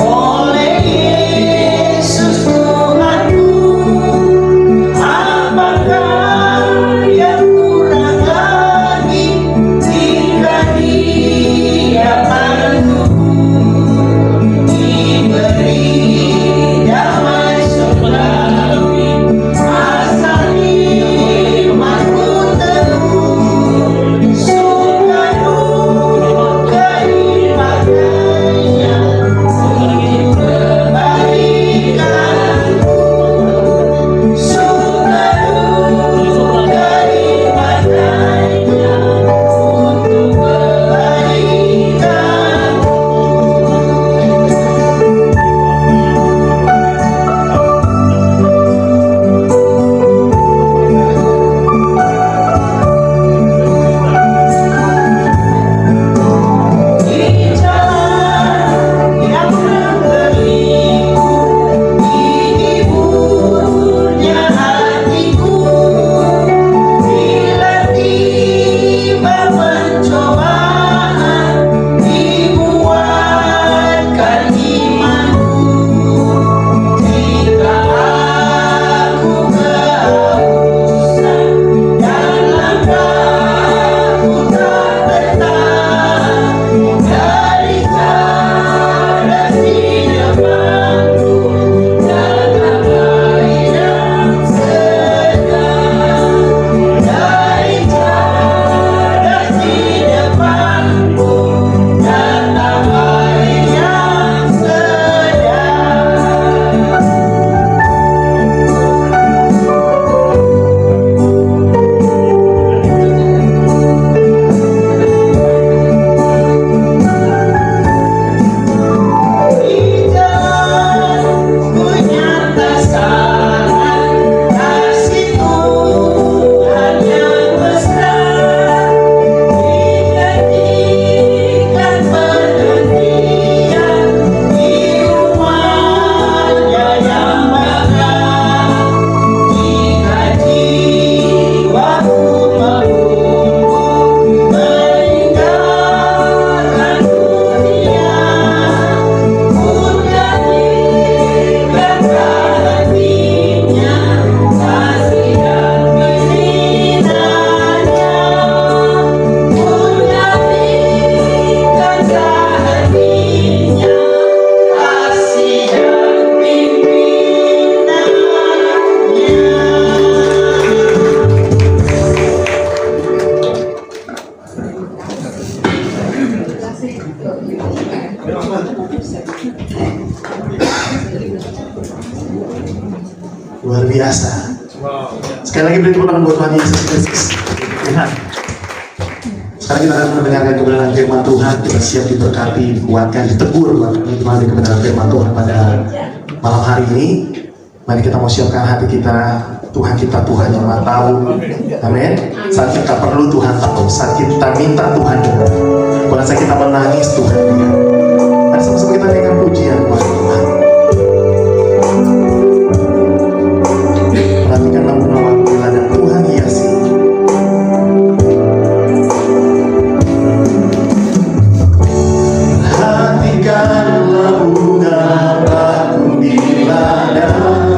Speaker 6: Oleh Yesus Tuhanku, apa
Speaker 1: beri tepuk tangan buat Tuhan Yesus Kristus. Tuhan. Sekarang kita akan mendengarkan kebenaran firman Tuhan. Kita siap diberkati, dikuatkan, ditegur buat menikmati kebenaran firman Tuhan pada malam hari ini. Mari kita mau siapkan hati kita. Tuhan kita Tuhan yang Maha tahu. Amin. Saat kita perlu Tuhan tahu, saat kita minta Tuhan dengar. Pada saat kita menangis Tuhan dengar. Mari sama-sama kita naikkan pujian buat Tuhan. Perhatikan lagu-lagu bila dan Tuhan hiasi. Perhatikanlah bunga bakung di ladang.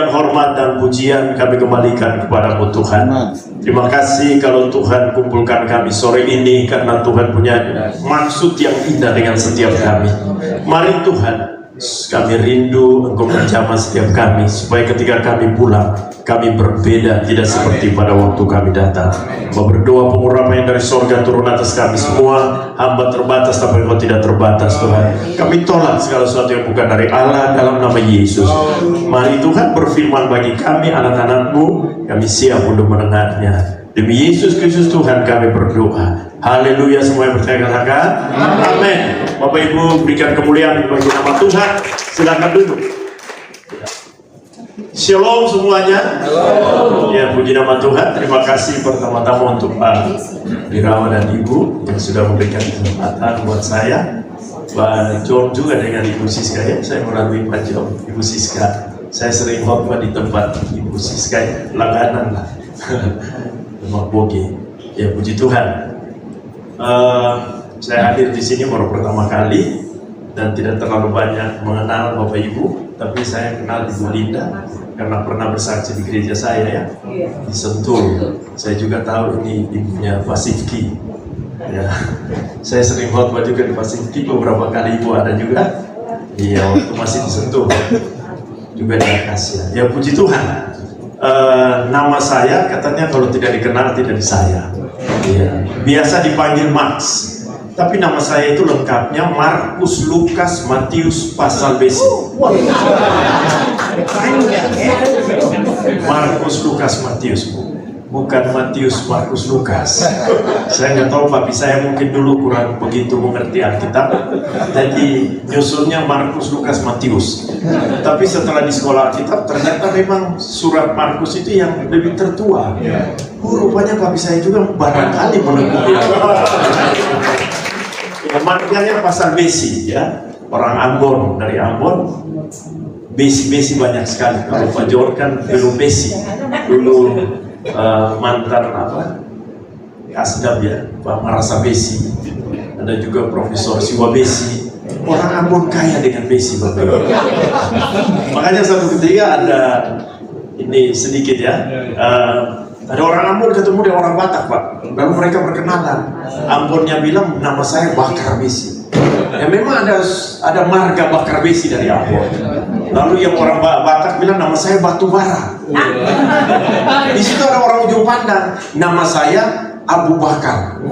Speaker 7: dan hormat dan pujian kami kembalikan kepadamu Tuhan. Terima kasih kalau Tuhan kumpulkan kami sore ini karena Tuhan punya maksud yang indah dengan setiap kami. Mari Tuhan, kami rindu Engkau menjamah setiap kami supaya ketika kami pulang kami berbeda, tidak seperti pada waktu kami datang. Mau berdoa pengurapan yang dari sorga turun atas kami semua. Hamba terbatas tapi Engkau tidak terbatas Tuhan. Kami tolak segala sesuatu yang bukan dari Allah dalam nama Yesus. Mari Tuhan berfirman bagi kami anak-anak-Mu, kami siap untuk mendengarnya. Demi Yesus Kristus Tuhan kami berdoa. Haleluya, semua yang percaya katakan amin. Bapak Ibu, berikan kemuliaan bagi nama Tuhan. Silakan duduk. Shalom semuanya. Ya, puji nama Tuhan. Terima kasih pertama-tama untuk Pak Birawa dan Ibu yang sudah memberikan kesempatan buat saya. Pak John juga dengan Ibu Siska ya. Saya melalui Pak John, Ibu Siska. Saya sering khotbah di tempat Ibu Siska ya. Langganan lah. Tempat Boge. Ya, puji Tuhan. Saya hadir di sini baru pertama kali dan tidak terlalu banyak mengenal Bapak Ibu, tapi saya kenal Ibu Linda karena pernah bersaksi di gereja saya ya, di Sentul. Saya juga tahu ini ibunya Pak Sifki. Ya, saya sering khotbah juga di Pak Sifki, beberapa kali Ibu ada juga. Iya, waktu masih di Sentul juga di Akasia. Ya, puji Tuhan. Nama saya katanya kalau tidak dikenal tidak disayang. Ya, biasa dipanggil Max, tapi nama saya itu lengkapnya Markus Lukas Matius Pasal Besi. Markus Lukas Matius, bukan Matius Markus Lukas. Saya nggak tahu, papi saya mungkin dulu kurang begitu mengerti Alkitab, jadi nyusunnya Markus Lukas Matius. Tapi setelah di sekolah Alkitab ternyata memang surat Markus itu yang lebih tertua. Rupanya papi saya juga barangkali menekuni. Maknanya Pasal Besi ya, orang Ambon, dari Ambon. Besi-besi banyak sekali. Kalau Pak Jor kan belum besi, dulu mantan apa? Asdam ya, Pak Marasa Besi. Ada juga Profesor Siwa Besi. Orang Ambon kaya dengan besi, Bapak. Makanya satu ketika ada ini sedikit ya. Ada orang Ambon ketemu dengan orang Batak, Pak. Lalu mereka berkenalan. Ambonnya bilang nama saya Bakar Besi. Ya memang ada marga Bakar Besi dari Ambon. Lalu yang orang Batak bilang nama saya Batu Bara. Di situ ada orang ujung pandang, nama saya Abu Bakar.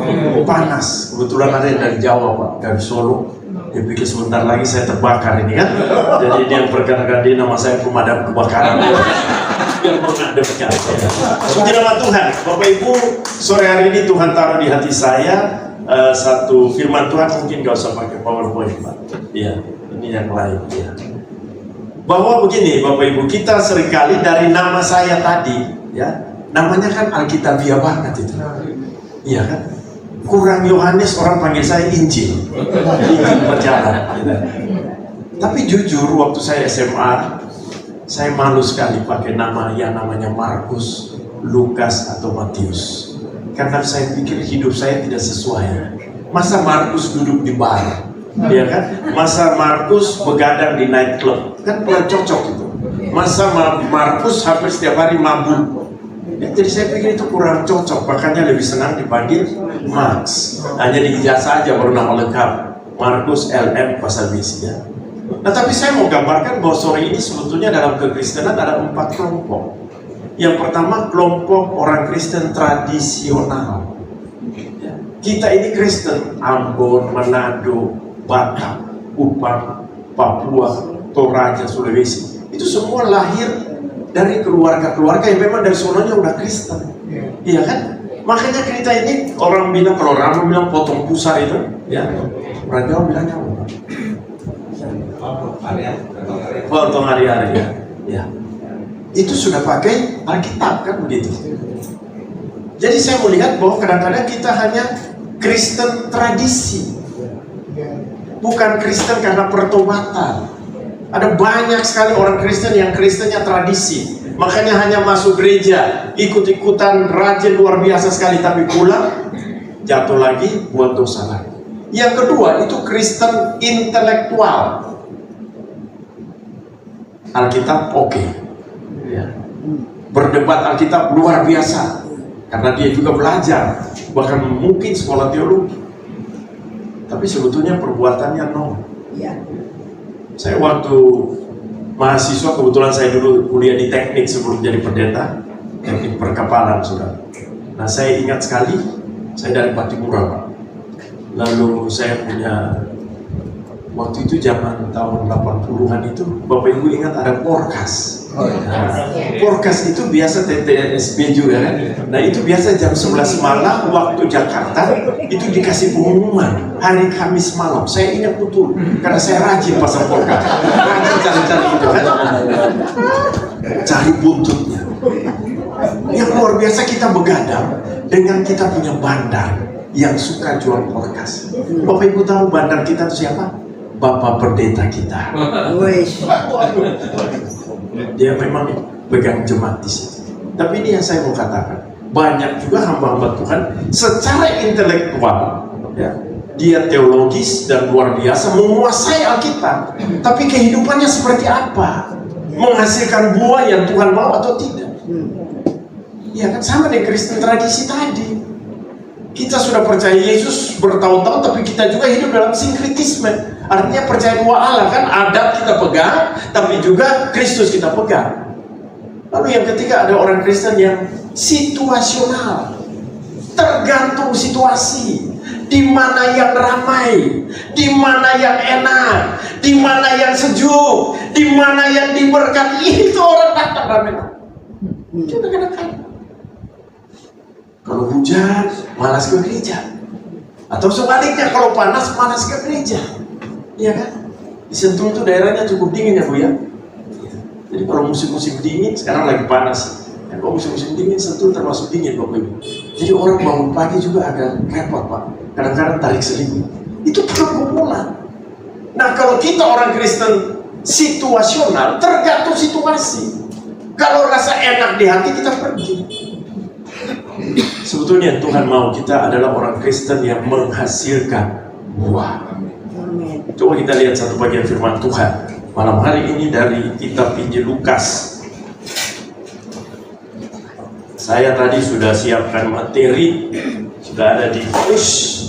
Speaker 7: Panas. Kebetulan ada yang dari Jawa, Pak, dari Solo. Dia pikir sebentar lagi saya terbakar ini kan. Jadi dia perkenalkan dia nama saya pemadam kebakaran. Biar mengadepkan. Puji nama Tuhan. Bapak Ibu, sore hari ini Tuhan taruh di hati saya satu firman Tuhan, mungkin gak usah pakai PowerPoint, Pak. Iya, ini yang lain. Ya. Bahwa begini, Bapak Ibu, kita seringkali dari nama saya tadi, ya, namanya kan Alkitabiah banget itu. Iya kan? Kurang Yohanes, orang panggil saya Injil. Injil berjalan. Gitu. Tapi jujur, waktu saya SMA, saya malu sekali pakai nama yang namanya Markus, Lukas, atau Matius. Karena saya pikir hidup saya tidak sesuai. Masa Markus duduk di bar, ya kan? Masa Markus begadang di nightclub, kan kurang cocok itu. Masa Markus hampir setiap hari mabuk. Ya, jadi saya pikir itu kurang cocok, makanya lebih senang dipanggil Max. Hanya di ijazah aja baru nama lengkap, Markus LM Pasal Besi ya. Nah, tapi saya mau gambarkan bahwa sore ini sebetulnya dalam kekristenan ada 4 kelompok. Yang pertama, kelompok orang Kristen tradisional. Ya. Kita ini Kristen, Ambon, Manado, Batak, Kupang, Papua, Toraja, Sulawesi. Itu semua lahir dari keluarga-keluarga yang memang dari sononya udah Kristen. Iya kan? Makanya kita ini orang bilang, kalau orang bilang potong pusar itu, ya. Orang Jawa bilangnya apa? Potong hari-hari ya. Ya. Itu sudah pakai Alkitab kan begitu. Jadi saya melihat bahwa kadang-kadang kita hanya Kristen tradisi, bukan Kristen karena pertobatan. Ada banyak sekali orang Kristen yang Kristennya tradisi, makanya hanya masuk gereja, ikut-ikutan, rajin luar biasa sekali, tapi pulang jatuh lagi buat dosa lagi. Yang kedua itu Kristen intelektual. Alkitab oke. ya. Berdebat Alkitab luar biasa, karena dia juga belajar, bahkan mungkin sekolah teologi. Tapi sebetulnya perbuatannya nol. Saya waktu mahasiswa, kebetulan saya dulu kuliah di teknik sebelum jadi pendeta, teknik perkapalan, saudara. Nah, saya ingat sekali, saya dari Patimura, Pak. Lalu saya punya, waktu itu zaman tahun 80-an itu, Bapak Ibu ingat ada Porkas. Nah, Porkas itu biasa TTSB juga kan. Nah, itu biasa jam 11 malam waktu Jakarta, itu dikasih pengumuman hari Kamis malam. Saya ingat betul, karena saya rajin pasang Porkas. Rajin cari-cari itu kan. Cari buntutnya. Yang luar biasa, kita begadang dengan kita punya bandar yang suka jual Porkas. Bapak Ibu tahu bandar kita itu siapa? Bapak pendeta kita. Dia memang pegang jemaat di situ. Tapi ini yang saya mau katakan, banyak juga hamba-hamba Tuhan secara intelektual, ya, dia teologis dan luar biasa menguasai Alkitab, tapi kehidupannya seperti apa? Menghasilkan buah yang Tuhan mau atau tidak? Ya kan, sama dengan Kristen tradisi tadi. Kita sudah percaya Yesus bertahun-tahun, tapi kita juga hidup dalam sinkretisme. Artinya percaya dua Allah kan, adat kita pegang, tapi juga Kristus kita pegang. Lalu yang ketiga, ada orang Kristen yang situasional, tergantung situasi. Di mana yang ramai, di mana yang enak, di mana yang sejuk, di mana yang diberkati, itu orang datang ramai. Itu kadang-kadang. Kalau hujan, malas ke gereja. Atau sebaliknya, kalau panas, malas ke gereja. Iya kan? Di Sentul itu daerahnya cukup dingin ya Bu ya. Jadi kalau musim-musim dingin, sekarang lagi panas. Dan kalau musim-musim dingin, Sentul termasuk dingin Bapak Ibu. Jadi orang bangun pagi juga agak repot Pak. Kadang-kadang tarik selimut. Itu pergumulan. Nah, kalau kita orang Kristen situasional, tergantung situasi. Kalau rasa enak di hati, kita pergi. Sebetulnya Tuhan mau kita adalah orang Kristen yang menghasilkan buah. Coba kita lihat satu bagian firman Tuhan malam hari ini dari kitab Injil Lukas. Saya tadi sudah siapkan materi, sudah ada di push.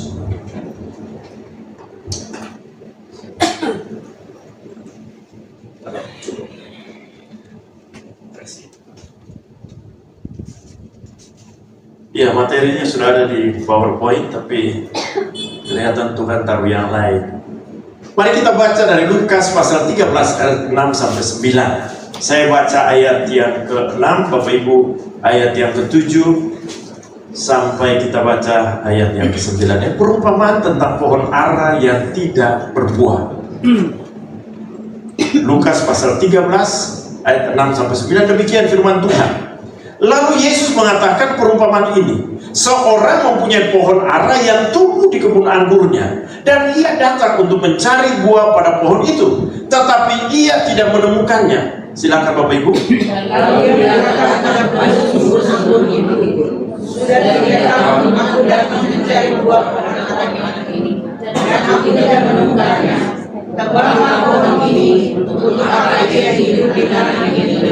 Speaker 7: Ya, materinya sudah ada di PowerPoint, tapi kelihatan Tuhan taruh yang lain. Mari kita baca dari Lukas pasal 13 ayat 6 sampai 9. Saya baca ayat yang ke-6, Bapak Ibu ayat yang ke-7 sampai kita baca ayat yang ke-9. Perumpamaan tentang pohon ara yang tidak berbuah. Lukas pasal 13 ayat 6 sampai 9, demikian firman Tuhan. Lalu Yesus mengatakan perumpamaan ini. Seorang mempunyai pohon ara yang tumbuh di kebun anggurnya, dan ia datang untuk mencari buah pada pohon itu, tetapi ia tidak menemukannya. Silakan Bapak Ibu.
Speaker 6: Sudah 3 tahun aku datang mencari buah pada pohon ini, dan aku tidak menemukannya. Tebanglah pohon ini untuk apa dia hidup di tanah ini.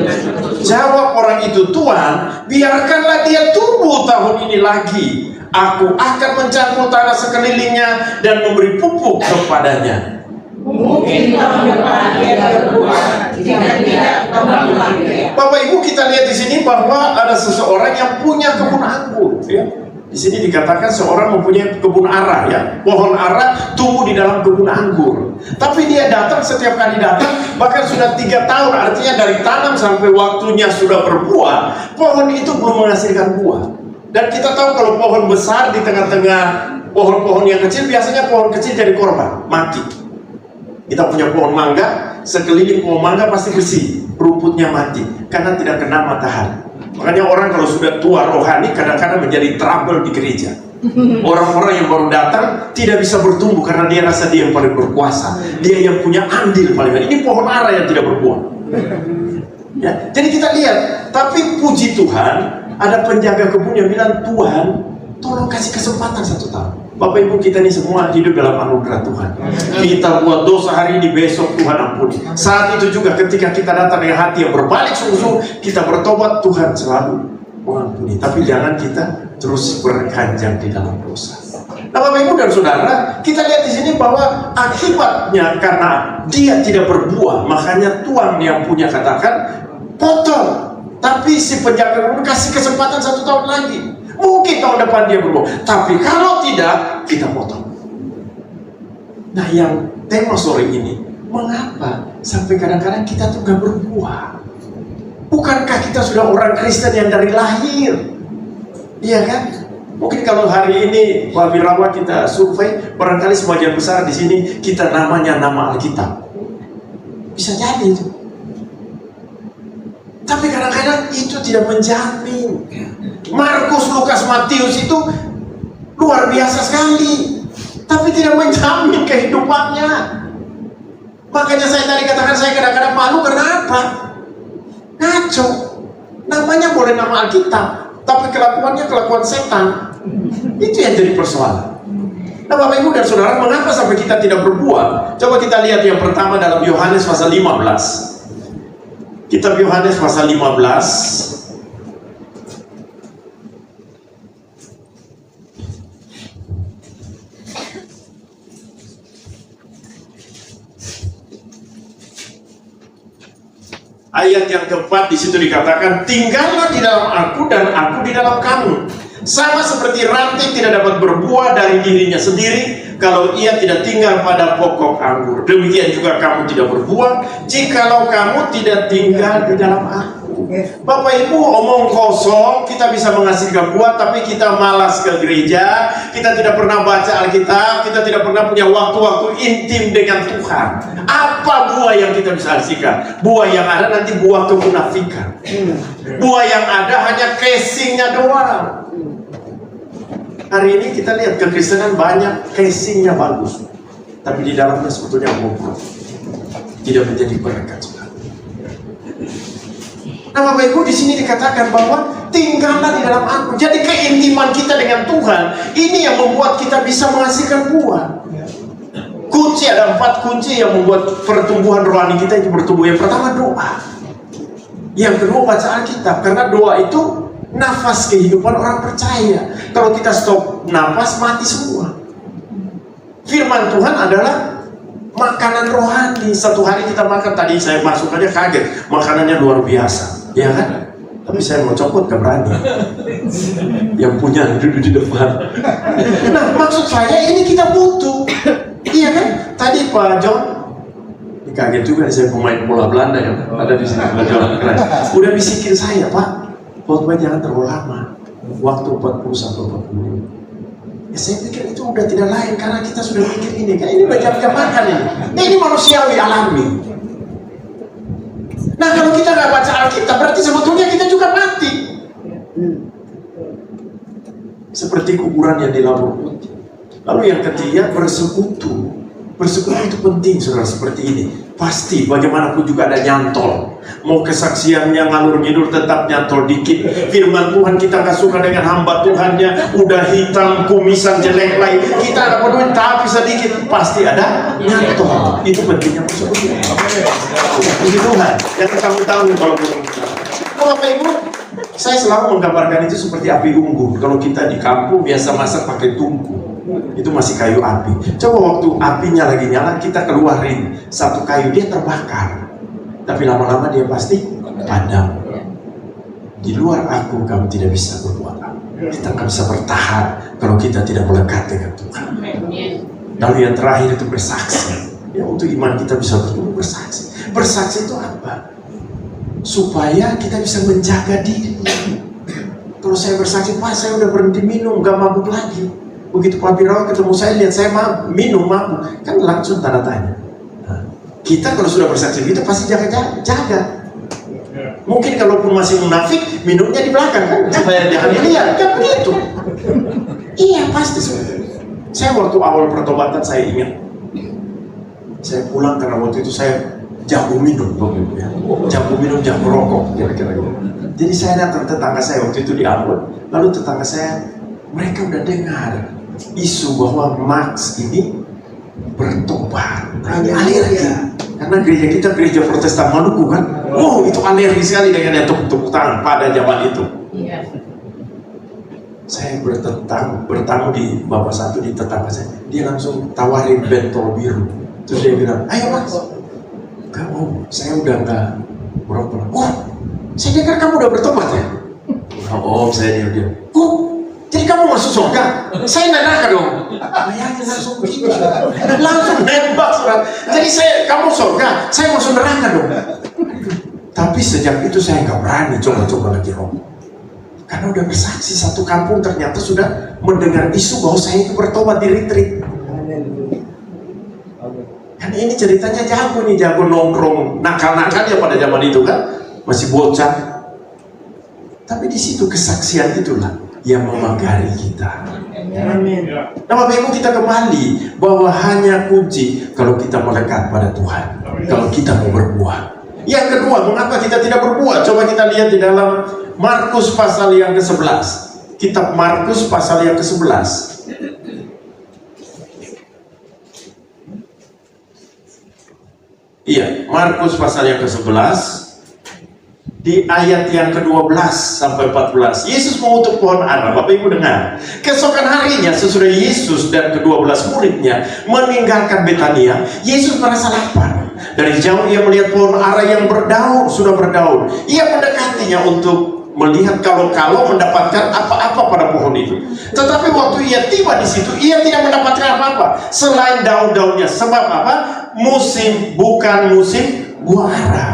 Speaker 7: Jawab orang itu, Tuhan, biarkanlah dia tumbuh tahun ini lagi. Aku akan mencampur tanah sekelilingnya dan memberi pupuk kepadanya.
Speaker 6: Mungkin tahun depan dia berbuah, jika tidak tebanglah dia.
Speaker 7: Bapak Ibu, kita lihat di sini bahwa ada seseorang yang punya kebun anggur. Ya. Di sini dikatakan seorang mempunyai kebun ara, ya. Pohon ara tumbuh di dalam kebun anggur. Tapi dia datang, setiap kali datang, bahkan sudah 3 tahun, artinya dari tanam sampai waktunya sudah berbuah, pohon itu belum menghasilkan buah. Dan kita tahu kalau pohon besar di tengah-tengah pohon-pohon yang kecil, biasanya pohon kecil jadi korban, mati. Kita punya pohon mangga, sekeliling pohon mangga pasti bersih, rumputnya mati, karena tidak kena matahari. Makanya orang kalau sudah tua rohani kadang-kadang menjadi trouble di gereja. Orang-orang yang baru datang tidak bisa bertumbuh karena dia rasa dia yang paling berkuasa, dia yang punya andil paling banyak. Ini pohon ara yang tidak berbuah. Ya, jadi kita lihat. Tapi puji Tuhan, ada penjaga kebun yang bilang, Tuhan, tolong kasih kesempatan 1 tahun. Bapak Ibu, kita ini semua hidup dalam anugerah Tuhan. Kita buat dosa hari ini, besok Tuhan ampuni. Saat itu juga ketika kita datang dengan hati yang berbalik sungguh-sungguh, kita bertobat, Tuhan selalu mengampuni. Tapi jangan kita terus berkanjang di dalam dosa. Nah, Bapak Ibu dan Saudara, kita lihat di sini bahwa akibatnya karena dia tidak berbuah, makanya Tuhan yang punya katakan potong. Tapi si penjaga pun kasih kesempatan 1 tahun lagi. Mungkin tahun depan dia berbuah. Tapi kalau tidak, kita potong. Nah, yang tema sore ini, mengapa sampai kadang-kadang kita tuh gak berbuah? Bukankah kita sudah orang Kristen yang dari lahir? Iya kan? Mungkin kalau hari ini Pak Wirawa kita survei, barangkali sebagian besar di sini kita namanya nama Alkitab. Bisa jadi itu. Tapi kadang-kadang itu tidak menjamin. Markus, Lukas, Matius itu luar biasa sekali, tapi tidak menjamin kehidupannya. Makanya saya tadi katakan saya kadang-kadang malu karena apa? Ngaco. Namanya boleh nama Alkitab, tapi kelakuannya kelakuan setan. Itu yang jadi persoalan. Nah, Bapak Ibu dan Saudara, mengapa sampai kita tidak berbuah? Coba kita lihat yang pertama dalam Yohanes pasal 15. Kitab Yohanes pasal 15. Ayat yang keempat di situ dikatakan, tinggallah di dalam aku dan aku di dalam kamu. Sama seperti ranting tidak dapat berbuah dari dirinya sendiri kalau ia tidak tinggal pada pokok anggur. Demikian juga kamu tidak berbuah jikalau kamu tidak tinggal di dalam aku. Bapak Ibu, omong kosong kita bisa menghasilkan buah, tapi kita malas ke gereja, kita tidak pernah baca Alkitab, kita tidak pernah punya waktu-waktu intim dengan Tuhan. Apa buah yang kita bisa hasilkan? Buah yang ada nanti buah kemunafikan. Buah yang ada hanya casingnya doang. Hari ini kita lihat kekristenan banyak casingnya bagus, tapi di dalamnya sebetulnya bobrok, tidak menjadi berkat juga. Nah, Bapak Ibu, di sini dikatakan bahwa tinggallah di dalam aku. Jadi keintiman kita dengan Tuhan ini yang membuat kita bisa menghasilkan buah. Kunci, ada 4 kunci yang membuat pertumbuhan rohani kita itu bertumbuh. Yang pertama doa, yang kedua baca Alkitab, karena doa itu nafas kehidupan orang percaya. Kalau kita stop nafas, mati semua. Firman Tuhan adalah makanan rohani. Satu hari kita makan, tadi saya masuk aja kaget, makanannya luar biasa, ya kan? Tapi saya mau copot, gak berani. Yang punya duduk di depan. Nah, maksud saya ini kita butuh, iya kan? Tadi Pak John, kaget juga saya pemain bola Belanda yang ada di sini, Pak John keren. Udah bisikin saya, Pak, khotbah jangan terlalu lama, waktu 40 sampai 40. Ya, saya pikir itu udah tidak lain karena kita sudah mikir ini, kayak ini jam-jam makan ini. Ini manusiawi alami. Nah, kalau kita nggak baca Alkitab, berarti sebetulnya kita juga mati. Seperti kuburan yang dilabur putih. Lalu yang ketiga, bersekutu. Bersekutu itu penting, saudara, seperti ini. Pasti bagaimanapun juga ada nyantol. Mau kesaksiannya ngalur ngidul tetap nyantol dikit. Firman Tuhan kita gak suka dengan hamba Tuhannya, udah hitam, kumisan, jelek lagi, kita ada peduli, tapi sedikit pasti ada nyantol. Itu pentingnya bersekutu. Puji Tuhan. Yang kamu tahu kalau Bapak Ibu, saya selalu menggambarkan itu seperti api unggun. Kalau kita di kampung biasa masak pakai tungku, itu masih kayu api. Coba waktu apinya lagi nyala, kita keluarin satu kayu, dia terbakar. Tapi lama-lama dia pasti padam. Di luar aku kamu tidak bisa berbuat apa. Kita nggak bisa bertahan kalau kita tidak melekat dengan Tuhan. Lalu yang terakhir itu bersaksi. Ya, untuk iman kita bisa bersaksi. Bersaksi itu apa? Supaya kita bisa menjaga diri. Kalau saya bersaksi, Pak, saya udah berhenti minum, gak mabuk lagi. Begitu Pak Wirawa ketemu saya, lihat saya minum mabuk, kan langsung tanda tanya. Nah, kita kalau sudah bersaksi gitu pasti jaga. Mungkin kalaupun masih munafik, minumnya di belakang kan, supaya jangan dilihat, kan begitu. Iya pasti. Saya waktu awal pertobatan saya ingat, saya pulang karena waktu itu saya jago minum, ya. Jago minum, jago rokok, kira-kira gitu. Jadi saya datang tetangga saya waktu itu di Ambon, lalu tetangga saya, mereka udah dengar isu bahwa Max ini bertobat. Nah, ini alergi. Karena gereja kita gereja Protestan Maluku kan. Oh, itu alergi sekali dengan yang tepuk-tepuk tangan pada zaman itu. Saya bertamu di Bapak satu di tetangga saya. Dia langsung tawarin bentol biru. Terus dia bilang, ayo Mas. Kamu, saya udah nggak merokok. Oh, saya dengar kamu udah bertobat ya? Oh, saya dia. Oh, jadi kamu masuk surga? Saya neraka dong. Ayahnya langsung gitu. Langsung nembak surat. Jadi kamu surga, saya masuk neraka dong. Tapi sejak itu saya nggak berani coba-coba lagi rokok. Karena udah bersaksi satu kampung ternyata sudah mendengar isu bahwa saya itu bertobat di retreat. Kan ini ceritanya jago nih, jago nongkrong, nakal-nakal ya pada zaman itu kan, masih bocah. Tapi di situ kesaksian itulah yang memagari kita. Amin. Nah, Bapak Ibu, kita kembali bahwa hanya kunci kalau kita melekat pada Tuhan. Kalau kita mau berbuah. Yang kedua, mengapa kita tidak berbuah? Coba kita lihat di dalam Markus pasal yang ke-11. Kitab Markus pasal yang ke-11. Iya, Markus pasal yang ke-11 di ayat yang ke-12 sampai 14. Yesus mengutuk pohon ara. Bapak Ibu dengar. Keesokan harinya sesudah Yesus dan ke-12 muridnya meninggalkan Betania, Yesus merasa lapar. Dari jauh ia melihat pohon ara yang sudah berdaun. Ia mendekatinya untuk melihat kalau mendapatkan apa-apa pada pohon itu. Tetapi waktu ia tiba di situ, ia tidak mendapatkan apa-apa selain daun-daunnya. Sebab apa? Bukan musim buah ara.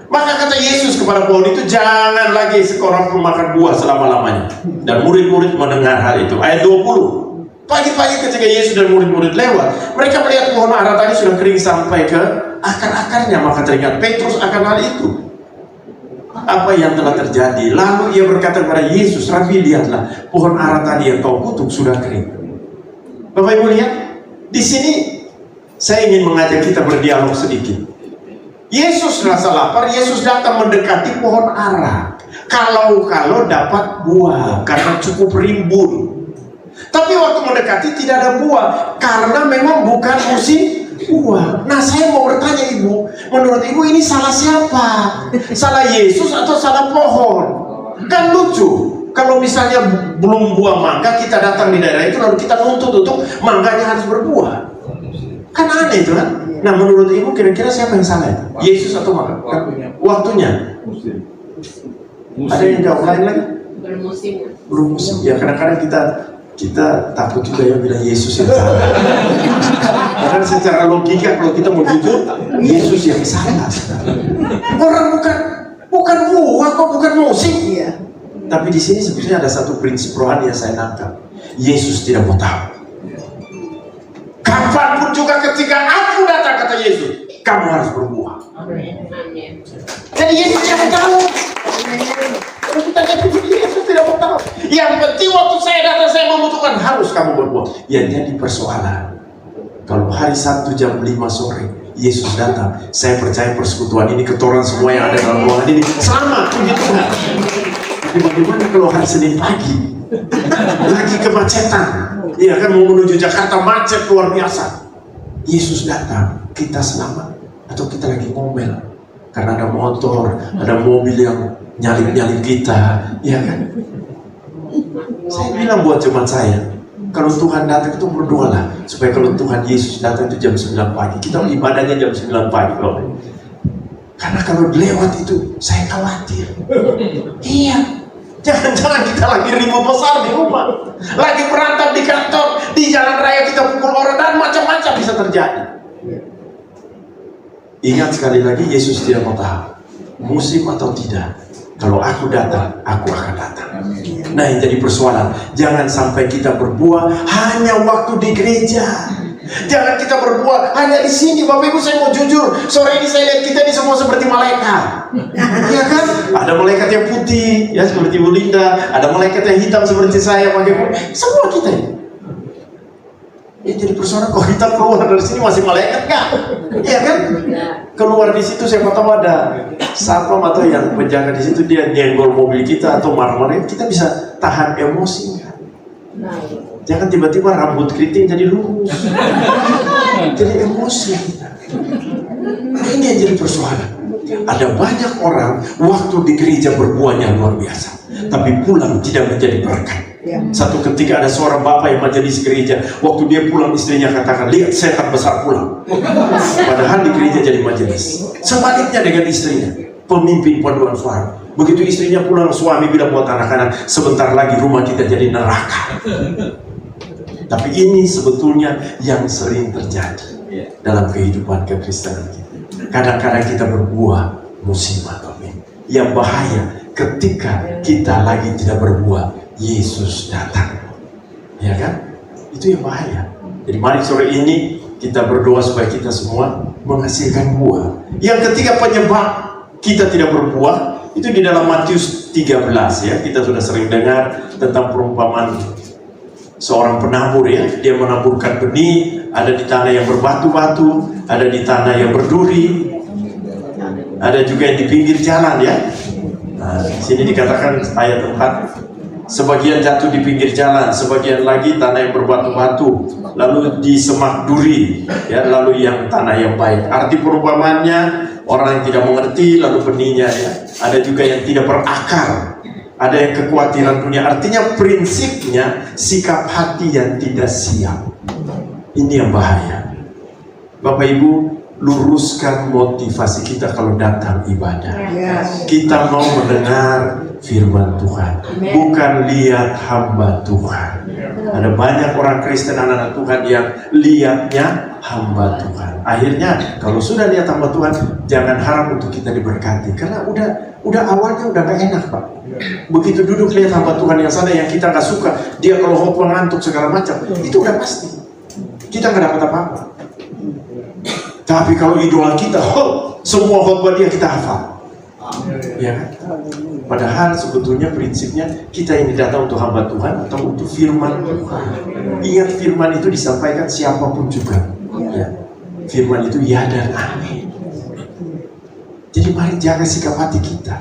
Speaker 7: Maka kata Yesus kepada pohon itu, jangan lagi seorang pun makan buah selama-lamanya. Dan murid-murid mendengar hal itu. Ayat 20. Pagi-pagi ketika Yesus dan murid-murid lewat, mereka melihat pohon ara tadi sudah kering sampai ke akar-akarnya. Maka teringat Petrus akan hal itu. Apa yang telah terjadi? Lalu ia berkata kepada Yesus, Rabi, lihatlah, pohon ara tadi yang kau kutuk sudah kering. Bapak Ibu lihat, di sini saya ingin mengajak kita berdialog sedikit. Yesus rasa lapar, Yesus datang mendekati pohon ara. Kalau dapat buah, karena cukup rimbun. Tapi waktu mendekati tidak ada buah, karena memang bukan musim buah. Nah, saya mau bertanya Ibu, menurut Ibu ini salah siapa? Salah Yesus atau salah pohon? Kan lucu. Kalau misalnya belum buah mangga, kita datang di daerah itu lalu kita nuntut untuk mangganya harus berbuah. Kan aneh itu kan? Nah, menurut Ibu kira-kira siapa yang salah? Yesus atau mangga? Waktunya? Ada yang jawab lain lagi? Belum musim. Ya, kadang-kadang kita takut juga ya bilang Yesus yang salah. Karena secara logika kalau kita mau jujur, Yesus yang salah. Orang bukan buah kok, bukan musim. Tapi di sini sebetulnya ada satu prinsip rohani yang saya nangkap. Yesus tidak mau tahu. Kapanpun juga ketika aku datang, kata Yesus, kamu harus berbuah. Jadi Yesus tidak mau tahu. Kalau kita Yesus tidak mau tahu. Yang penting waktu saya datang, saya membutuhkan, harus kamu berbuah. Yang jadi persoalan, kalau hari Sabtu jam 5 sore Yesus datang, saya percaya persekutuan ini, ketoran semua yang ada dalam ruangan ini selamat, puji Tuhan. Tapi bagaimana kalau hari Senin pagi lagi kemacetan, ya kan, mau menuju Jakarta macet luar biasa. Yesus datang, kita selamat atau kita lagi ngomel karena ada motor, ada mobil yang nyalip kita, ya kan? Saya bilang buat jemaat saya, kalau Tuhan datang itu berdoalah supaya kalau Tuhan Yesus datang itu jam 9 pagi, kita ibadahnya jam 9 pagi loh. Karena kalau lewat itu saya khawatir. Iya, jangan-jangan kita lagi ribut besar di rumah, lagi berantem di kantor, di jalan raya kita pukul orang, dan macam-macam bisa terjadi. Ingat sekali lagi, Yesus tidak mau tahu musim atau tidak. Kalau aku datang, aku akan datang. Nah, yang jadi persoalan, jangan sampai kita berbuah hanya waktu di gereja. Jangan kita berbuah hanya di sini. Bapak Ibu, saya mau jujur, sore ini saya lihat kita ini semua seperti malaikat. Iya kan? Ada malaikat yang putih, ya seperti Bu Linda. Ada malaikat yang hitam seperti saya, pakai semua kita ini. Ya, jadi persoalan, kalau kita keluar dari sini masih malaikat nggak? Iya kan? Keluar di situ siapa tahu ada satpam atau yang penjaga di situ, dia nyenggol mobil kita atau marah-marah, kita bisa tahan emosi nggak? Jangan tiba-tiba rambut keriting jadi lurus. Jadi emosi kita. Ini yang jadi persoalan. Ada banyak orang waktu di gereja berbuahnya luar biasa, tapi pulang tidak menjadi berkat. Satu ketika ada seorang bapak yang majelis gereja, waktu dia pulang istrinya katakan, lihat setan besar pulang. Padahal di gereja jadi majelis. Sebaliknya dengan istrinya, pemimpin paduan suara. Begitu istrinya pulang, suami bilang buat anak-anak, sebentar lagi rumah kita jadi neraka. Tapi ini sebetulnya yang sering terjadi dalam kehidupan kekristenan kita. Kadang-kadang kita berbuah musibah, yang bahaya ketika kita lagi tidak berbuah, Yesus datang, ya kan? Itu yang bahaya. Jadi mari sore ini kita berdoa supaya kita semua menghasilkan buah. Yang ketiga penyebab kita tidak berbuah itu di dalam Matius 13 ya. Kita sudah sering dengar tentang perumpamaan seorang penabur ya. Dia menaburkan benih, ada di tanah yang berbatu-batu, ada di tanah yang berduri, ada juga yang di pinggir jalan ya. Nah, sini dikatakan ayat 4, sebagian jatuh di pinggir jalan, sebagian lagi tanah yang berbatu-batu, lalu di semak duri ya, lalu yang tanah yang baik. Arti perumpamaannya, orang yang tidak mengerti, lalu benihnya ya. Ada juga yang tidak berakar, ada yang kekhawatiran dunia. Artinya prinsipnya sikap hati yang tidak siap. Ini yang bahaya. Bapak Ibu, luruskan motivasi kita kalau datang ibadah. Kita mau mendengar firman Tuhan, bukan lihat hamba Tuhan. Ada banyak orang Kristen, anak-anak Tuhan yang lihatnya hamba Tuhan. Akhirnya kalau sudah lihat hamba Tuhan, jangan harap untuk kita diberkati, karena udah awalnya udah gak enak Pak. Begitu duduk lihat hamba Tuhan yang sana yang kita gak suka, dia kalau khotbah ngantuk segala macam, itu udah pasti kita gak dapat apa-apa. Tapi kalau idola kita, semua khotbah dia kita hafal, ya kan? Padahal sebetulnya prinsipnya kita ini datang untuk hamba Tuhan atau untuk firman Tuhan. Ingat, firman itu disampaikan siapapun juga ya. Firman itu ya dan amin. Jadi mari jaga sikap hati kita.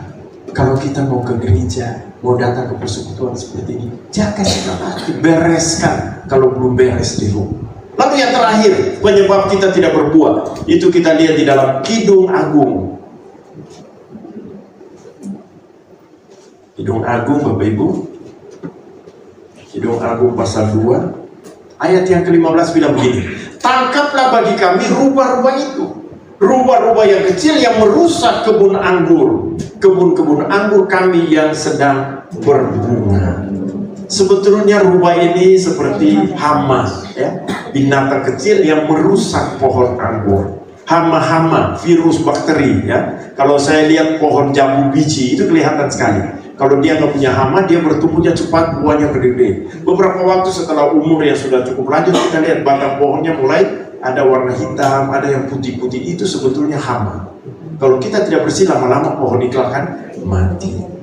Speaker 7: Kalau kita mau ke gereja, mau datang ke persekutuan seperti ini, jaga sikap hati, bereskan kalau belum beres di rumah. Lalu yang terakhir, penyebab kita tidak berbuah, itu kita lihat di dalam Kidung Agung. Kidung Agung Bapak Ibu, Kidung Agung pasal 2 ayat yang ke-15 bilang begini, tangkaplah bagi kami rubah-rubah itu, rubah-rubah yang kecil yang merusak kebun anggur, kebun-kebun anggur kami yang sedang berbunga. Sebetulnya rubah ini seperti hama ya, binatang kecil yang merusak pohon anggur. Hama-hama, virus, bakteri ya. Kalau saya lihat pohon jambu biji itu kelihatan sekali. Kalau dia nggak punya hama, dia bertumbuhnya cepat, buahnya gede-gede. Beberapa waktu setelah umur yang sudah cukup lanjut, kita lihat batang pohonnya mulai ada warna hitam, ada yang putih-putih. Itu sebetulnya hama. Kalau kita tidak bersih, lama-lama pohon itu akan mati.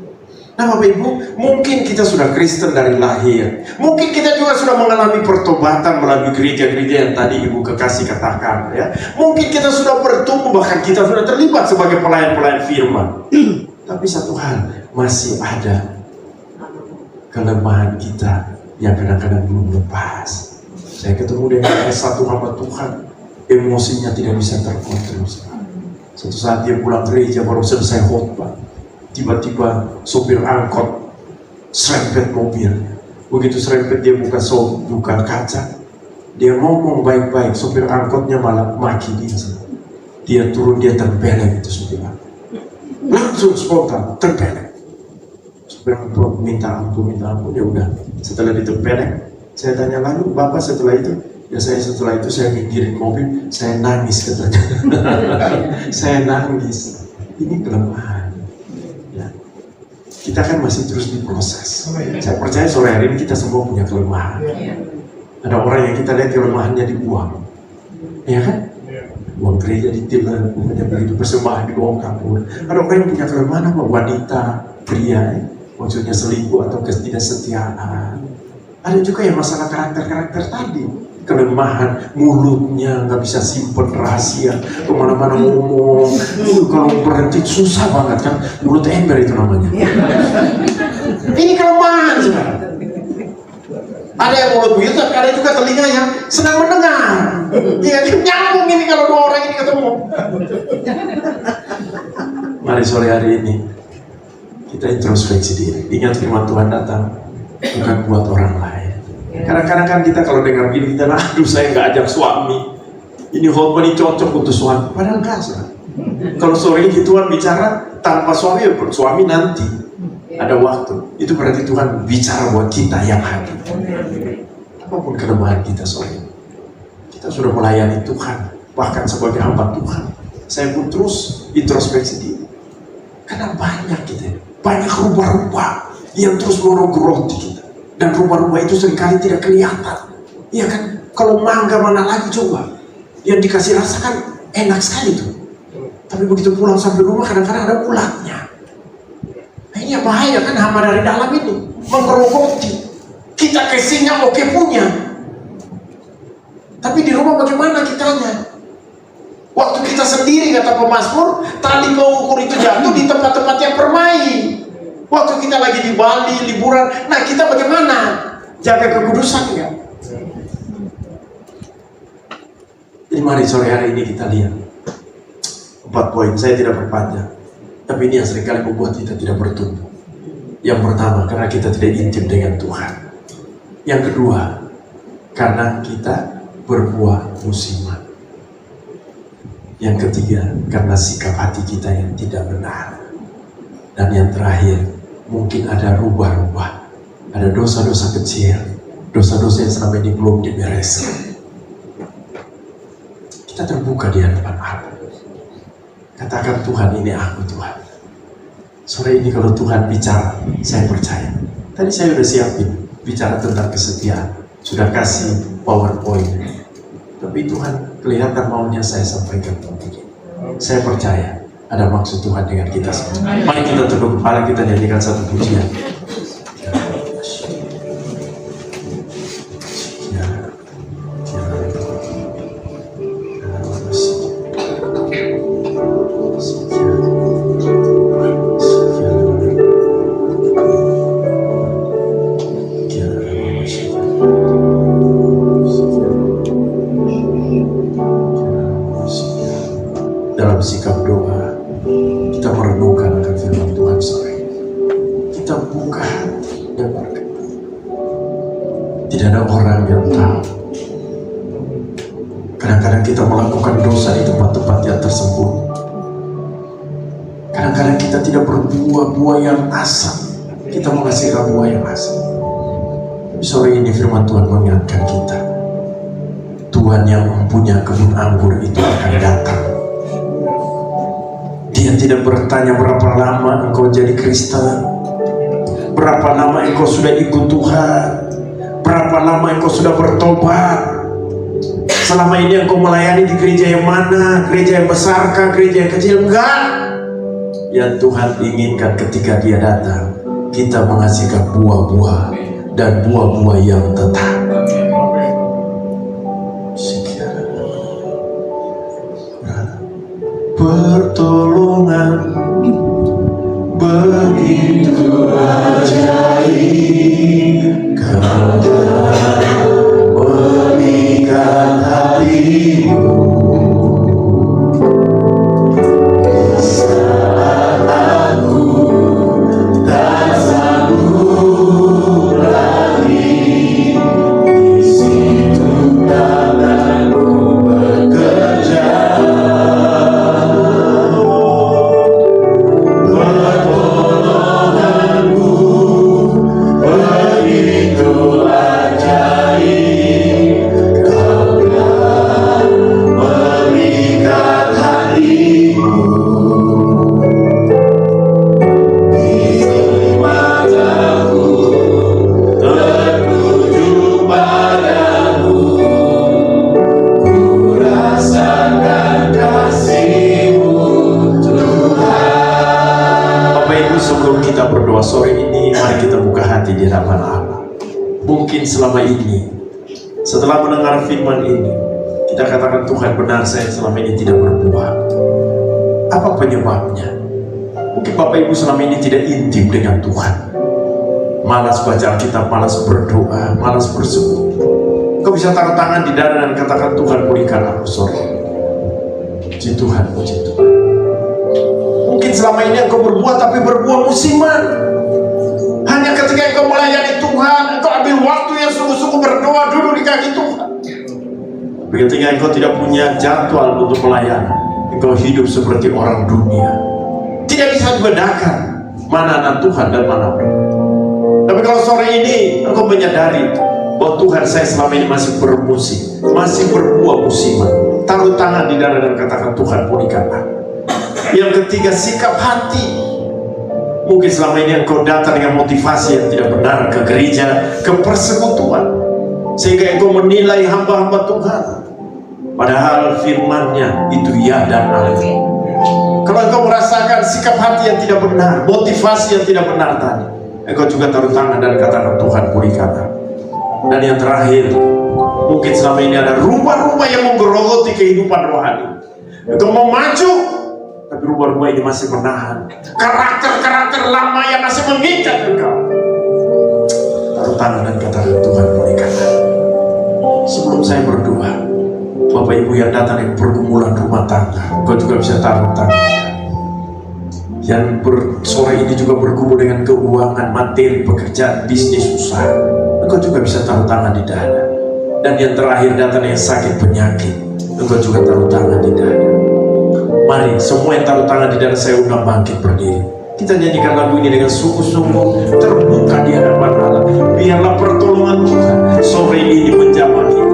Speaker 7: Nah Bapak Ibu, mungkin kita sudah Kristen dari lahir. Mungkin kita juga sudah mengalami pertobatan melalui gereja-gereja yang tadi Ibu Kekasih katakan ya. Mungkin kita sudah bertumbuh, bahkan kita sudah terlibat sebagai pelayan-pelayan firman. Tapi satu hal, masih ada kelemahan kita yang kadang-kadang belum lepas. Saya ketemu dengan satu hamba Tuhan, emosinya tidak bisa terkontrol. Suatu saat dia pulang gereja baru selesai khotbah, tiba-tiba sopir angkot serempet mobil. Begitu serempet dia buka kaca, dia ngomong baik-baik, sopir angkotnya malah maki dia. Dia turun, dia terpelek itu sopir angkot. Langsung spontan terpelek. Sopir angkot minta ampun, ya udah. Setelah ditempelek, saya tanya lalu Bapak setelah itu, ya setelah itu saya minggirin mobil, saya nangis katanya. Saya nangis. Ini kelemahan. Kita kan masih terus diproses. Saya percaya sore hari ini kita semua punya kelemahan. Ada orang yang kita lihat kelemahannya dibuang, ya kan? Uang gereja ditilang, bukannya begitu, persembahan dibawa kabur. Ada orang yang punya kelemahan apa? Wanita, pria, maksudnya selingkuh atau ketidaksetiaan. Ada juga yang masalah karakter-karakter tadi. Kelemahan, mulutnya nggak bisa simpen rahasia, kemana-mana ngomong. Kalau berhenti susah banget kan, mulut ember itu namanya. Ini kelemahan sebenarnya. Ada yang mulut begitu, tapi ada juga telinga yang senang mendengar. Iya, nyambung ini kalau dua orang ini ketemu. Mari sore hari ini kita introspeksi diri. Ingat firman Tuhan datang bukan buat orang lain. Kadang-kadang kan kita kalau dengar gini kita, aduh saya nggak ajak suami. Ini khotbah ini cocok untuk suami. Padahal enggak, saudara. Kalau sore ini Tuhan bicara tanpa suami, suami nanti ada waktu. Itu berarti Tuhan bicara buat kita yang hadir. Apapun kelemahan kita sore ini, kita sudah melayani Tuhan, bahkan sebagai hamba Tuhan. Saya pun terus introspeksi diri. Karena banyak kita, banyak rubah-rubah yang terus menggerogoti kita. Dan rubah-rubah itu seringkali tidak kelihatan. Iya kan? Kalau mangga mana lagi coba? Yang dikasih rasa kan enak sekali tuh. Tapi begitu pulang sampai rumah kadang-kadang ada ulatnya. Nah ini yang bahaya kan, hama dari dalam itu menggerogoti. Kita casingnya oke punya, tapi di rumah bagaimana kitanya? Waktu kita sendiri, kata pemazmur, tali pengukur itu jatuh di tempat-tempat yang permai. Waktu kita lagi di Bali, liburan, nah kita bagaimana? Jaga kekudusan enggak? Jadi mari sore hari ini kita lihat 4 poin. Saya tidak berpanjang, tapi ini yang seringkali membuat kita tidak bertumbuh. Yang pertama, karena kita tidak intim dengan Tuhan. Yang kedua, karena kita berbuah musiman. Yang ketiga, karena sikap hati kita yang tidak benar. Dan yang terakhir, mungkin ada rubah-rubah, ada dosa-dosa kecil, dosa-dosa yang selama ini belum dibereskan. Kita terbuka di hadapan Allah. Katakan, Tuhan, ini aku, Tuhan. Sore ini kalau Tuhan bicara, saya percaya. Tadi saya sudah siapin bicara tentang kesetiaan, sudah kasih PowerPoint. Tapi Tuhan kelihatan maunya saya sampaikan begini. Saya percaya ada maksud Tuhan dengan kita semua. Mari kita tunduk kepala, kita nyanyikan satu pujian. Dalam sikap doa, kita merenungkan akan firman Tuhan sore. Kita buka hati dan berkata, tidak ada orang yang tahu. Kadang-kadang kita melakukan dosa di tempat-tempat yang tersembunyi. Kadang-kadang kita tidak berbuah-buah yang asam. Kita menghasilkan buah yang asam. Tapi sore ini firman Tuhan mengingatkan kita, Tuhan yang mempunyai kebun anggur itu akan datang. Dia tidak bertanya berapa lama engkau jadi Kristen, berapa lama engkau sudah ikut Tuhan, berapa lama engkau sudah bertobat, selama ini engkau melayani di gereja yang mana, gereja yang besarkah, gereja yang kecil. Enggak. Yang Tuhan inginkan ketika Dia datang, kita menghasilkan buah-buah dan buah-buah yang tetap. Pertolongan begitu ajaib, Kau telah berikan hatimu. Di saat aku tak sanggup lagi, di situ tanganmu bekerja. Sore ini mari kita buka hati di hadapan Allah. Mungkin selama ini, setelah mendengar firman ini, kita katakan, Tuhan, benar saya selama ini tidak berbuah. Apa penyebabnya? Mungkin Bapak Ibu selama ini tidak intim dengan Tuhan. malas baca Alkitab, malas berdoa, malas bersekutu, engkau bisa taruh tangan di dada dan katakan, Tuhan pulihkan aku sore. Puji Tuhan, puji Tuhan. Mungkin selama ini engkau berbuat tapi berbuat musiman. Hanya ketika engkau melayani Tuhan, engkau ambil waktu yang sungguh-sungguh berdoa dulu di kaki Tuhan. Tapi ketika engkau tidak punya jadwal untuk melayani, engkau hidup seperti orang dunia. Tidak bisa dibedakan mana anak Tuhan dan mana orang. Tapi kalau sore ini engkau menyadari bahwa Tuhan, saya selama ini masih bermusik, masih berbuah musiman, taruh tangan di dada dan katakan, Tuhan pulihkan aku. Yang ketiga, sikap hati. Mungkin selama ini engkau datang dengan motivasi yang tidak benar ke gereja, ke persekutuan, sehingga engkau menilai hamba-hamba Tuhan, padahal firman-Nya itu ya dan amin. Kalau engkau merasakan sikap hati yang tidak benar, motivasi yang tidak benar tadi, engkau juga taruh tangan dan katakan, Tuhan pulihkan aku. Dan yang terakhir, mungkin selama ini ada rumah-rumah yang menggerogoti kehidupan rohani. Engkau mau maju, tapi rumah-rumah ini masih menahan karakter-karakter lama yang masih mengikat engkau. Taruh tangan dan katakan, Tuhan pulihkan aku. Sebelum saya berdoa, Bapak Ibu yang datang dari pergumulan rumah tangga, engkau juga bisa taruh tangan. Yang sore ini juga bergumul dengan keuangan, materi, pekerjaan, bisnis, usaha, engkau juga bisa taruh tangan di dada. Dan yang terakhir, datang yang sakit penyakit, engkau juga taruh tangan di dada. Mari semua yang taruh tangan di dada, saya undang bangkit berdiri. Kita nyanyikan lagu ini dengan sungguh-sungguh terbuka di hadapan Allah. Biarlah pertolongan Tuhan sore ini menjamah kita.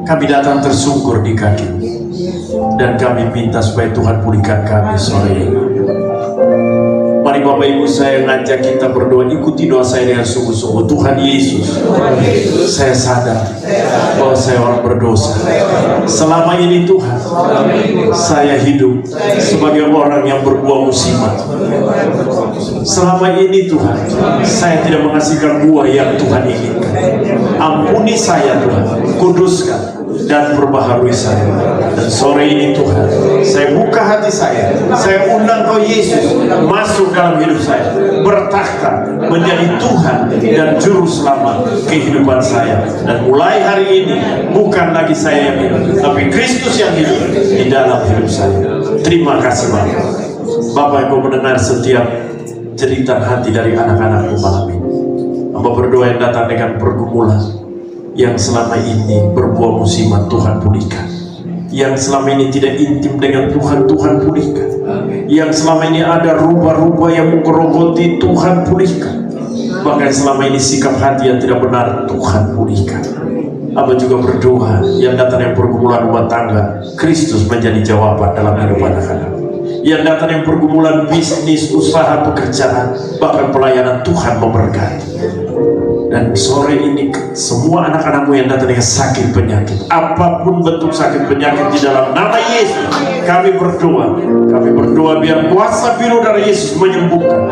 Speaker 7: Kami datang tersungkur di kaki-Mu, dan kami minta supaya Tuhan pulihkan kami sore ini. Mari Mari Bapak Ibu saya ngajak kita berdoa, ikuti doa saya dengan sungguh-sungguh. Tuhan Yesus, saya sadar bahwa saya orang berdosa. Selama ini Tuhan, saya hidup sebagai orang yang berbuah musiman. Selama ini Tuhan, saya tidak menghasilkan buah yang Tuhan inginkan. Ampuni saya Tuhan, kuduskan dan perbaharui saya. Dan sore ini Tuhan, saya buka hati saya undang Kau Yesus masuk dalam hidup saya, bertakhta menjadi Tuhan dan juru selamat kehidupan saya. Dan mulai hari ini bukan lagi saya yang hidup, tapi Kristus yang hidup di dalam hidup saya. Terima kasih Bapak. Bapak yang Kau mendengar setiap cerita hati dari anak-anak-Mu malam ini. Hamba berdoa yang datang dengan pergumulan, yang selama ini berbuah musiman, Tuhan pulihkan. Yang selama ini tidak intim dengan Tuhan, Tuhan pulihkan. Yang selama ini ada rubah-rubah yang menggerogoti, Tuhan pulihkan. Bahkan selama ini sikap hati yang tidak benar, Tuhan pulihkan. Hamba juga berdoa yang datang yang pergumulan rumah tangga, Kristus menjadi jawaban dalam hidup anak-anak. Yang datang yang pergumulan bisnis, usaha, pekerjaan, bahkan pelayanan, Tuhan memberkati. Dan sore ini semua anak-anak-Mu yang datang dengan sakit penyakit, apapun bentuk sakit penyakit, di dalam nama Yesus kami berdoa biar kuasa biru darah Yesus menyembuhkan.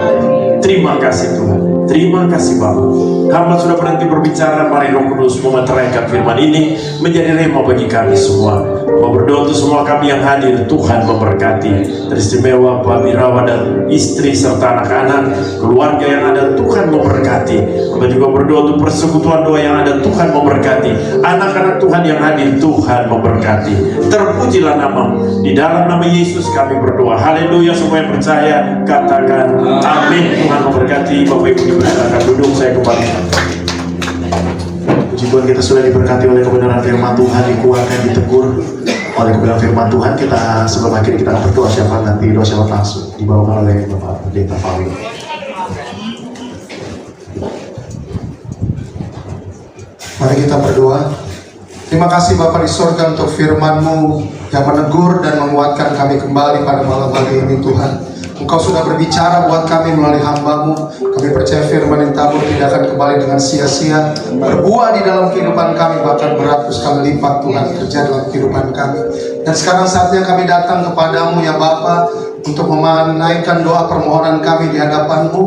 Speaker 7: Terima kasih Tuhan, terima kasih Bapak. Hamba sudah berhenti berbicara. Mari Roh Kudus memeteraikan firman ini menjadi rema bagi kami semua. Mau berdoa untuk semua kami yang hadir, Tuhan memberkati. Teristimewa Pak Birawa dan istri serta anak-anak, keluarga yang ada, Tuhan memberkati. Hamba juga berdoa untuk persekutuan doa yang ada, Tuhan memberkati. Anak-anak Tuhan yang hadir, Tuhan memberkati. Terpujilah nama-Mu. Di dalam nama Yesus kami berdoa. Haleluya. Semua yang percaya katakan amin. Tuhan memberkati. Bapak Ibu dipersilakan duduk, saya kembali.
Speaker 1: Puji Tuhan, kita sudah diberkati oleh kebenaran firman Tuhan, dikuatkan, ditegur oleh kebenaran firman Tuhan. Kita sebelum akhir kita akan berdoa syafaat, nanti doa syafaat langsung dibawakan oleh Bapak Pendeta Fawil.
Speaker 8: Mari kita berdoa. Terima kasih Bapa di surga untuk firman-Mu yang menegur dan menguatkan kami kembali pada malam hari ini Tuhan. Engkau sudah berbicara buat kami melalui hamba-Mu. Kami percaya firman yang tabur tidak akan kembali dengan sia-sia, berbuah di dalam kehidupan kami, bahkan beratus kali lipat Tuhan kerja dalam kehidupan kami. Dan sekarang saatnya kami datang kepadamu ya Bapa, untuk menaikkan doa permohonan kami di hadapan-Mu,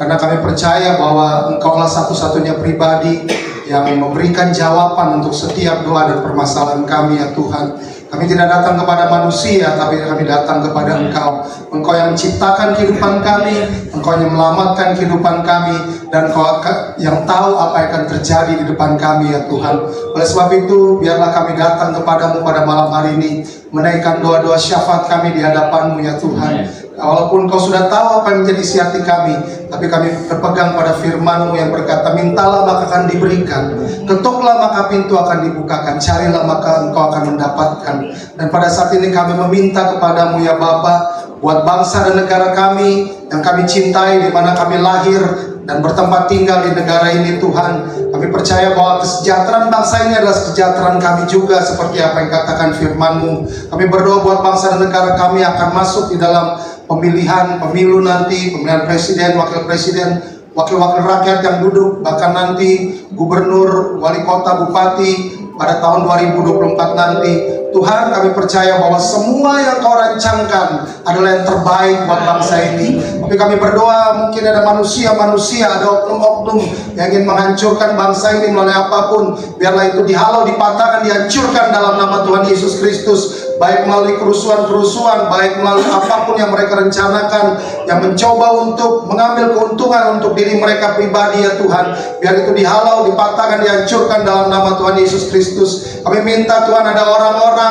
Speaker 8: karena kami percaya bahwa Engkaulah satu-satunya pribadi yang memberikan jawaban untuk setiap doa dan permasalahan kami ya Tuhan. Kami tidak datang kepada manusia, tapi kami datang kepada Engkau. Engkau yang menciptakan kehidupan kami, Engkau yang menyelamatkan kehidupan kami, dan Engkau yang tahu apa yang akan terjadi di depan kami ya Tuhan. Oleh sebab itu, biarlah kami datang kepadamu pada malam hari ini, menaikkan doa-doa syafaat kami di hadapan-Mu ya Tuhan. Walaupun Kau sudah tahu apa yang menjadi isi hati kami, tapi kami berpegang pada firman-Mu yang berkata, mintalah maka akan diberikan, ketuklah maka pintu akan dibukakan, carilah maka engkau akan mendapatkan. Dan pada saat ini kami meminta kepadamu ya Bapa, buat bangsa dan negara kami yang kami cintai, di mana kami lahir dan bertempat tinggal di negara ini Tuhan. Kami percaya bahwa kesejahteraan bangsa ini adalah kesejahteraan kami juga, seperti apa yang katakan firman-Mu. Kami berdoa buat bangsa dan negara kami akan masuk di dalam pemilihan pemilu nanti, pemilihan presiden, wakil presiden, wakil-wakil rakyat yang duduk, bahkan nanti gubernur, wali kota, bupati pada tahun 2024 nanti. Tuhan, kami percaya bahwa semua yang Kau rancangkan adalah yang terbaik buat bangsa ini. Tapi kami berdoa, mungkin ada manusia-manusia, ada oknum-oknum yang ingin menghancurkan bangsa ini melalui apapun. Biarlah itu dihalau, dipatahkan, dihancurkan dalam nama Tuhan Yesus Kristus. Baik melalui kerusuhan-kerusuhan, baik melalui apapun yang mereka rencanakan, yang mencoba untuk mengambil keuntungan untuk diri mereka pribadi ya Tuhan. Biar itu dihalau, dipatahkan, dihancurkan dalam nama Tuhan Yesus Kristus. Kami minta Tuhan, ada orang-orang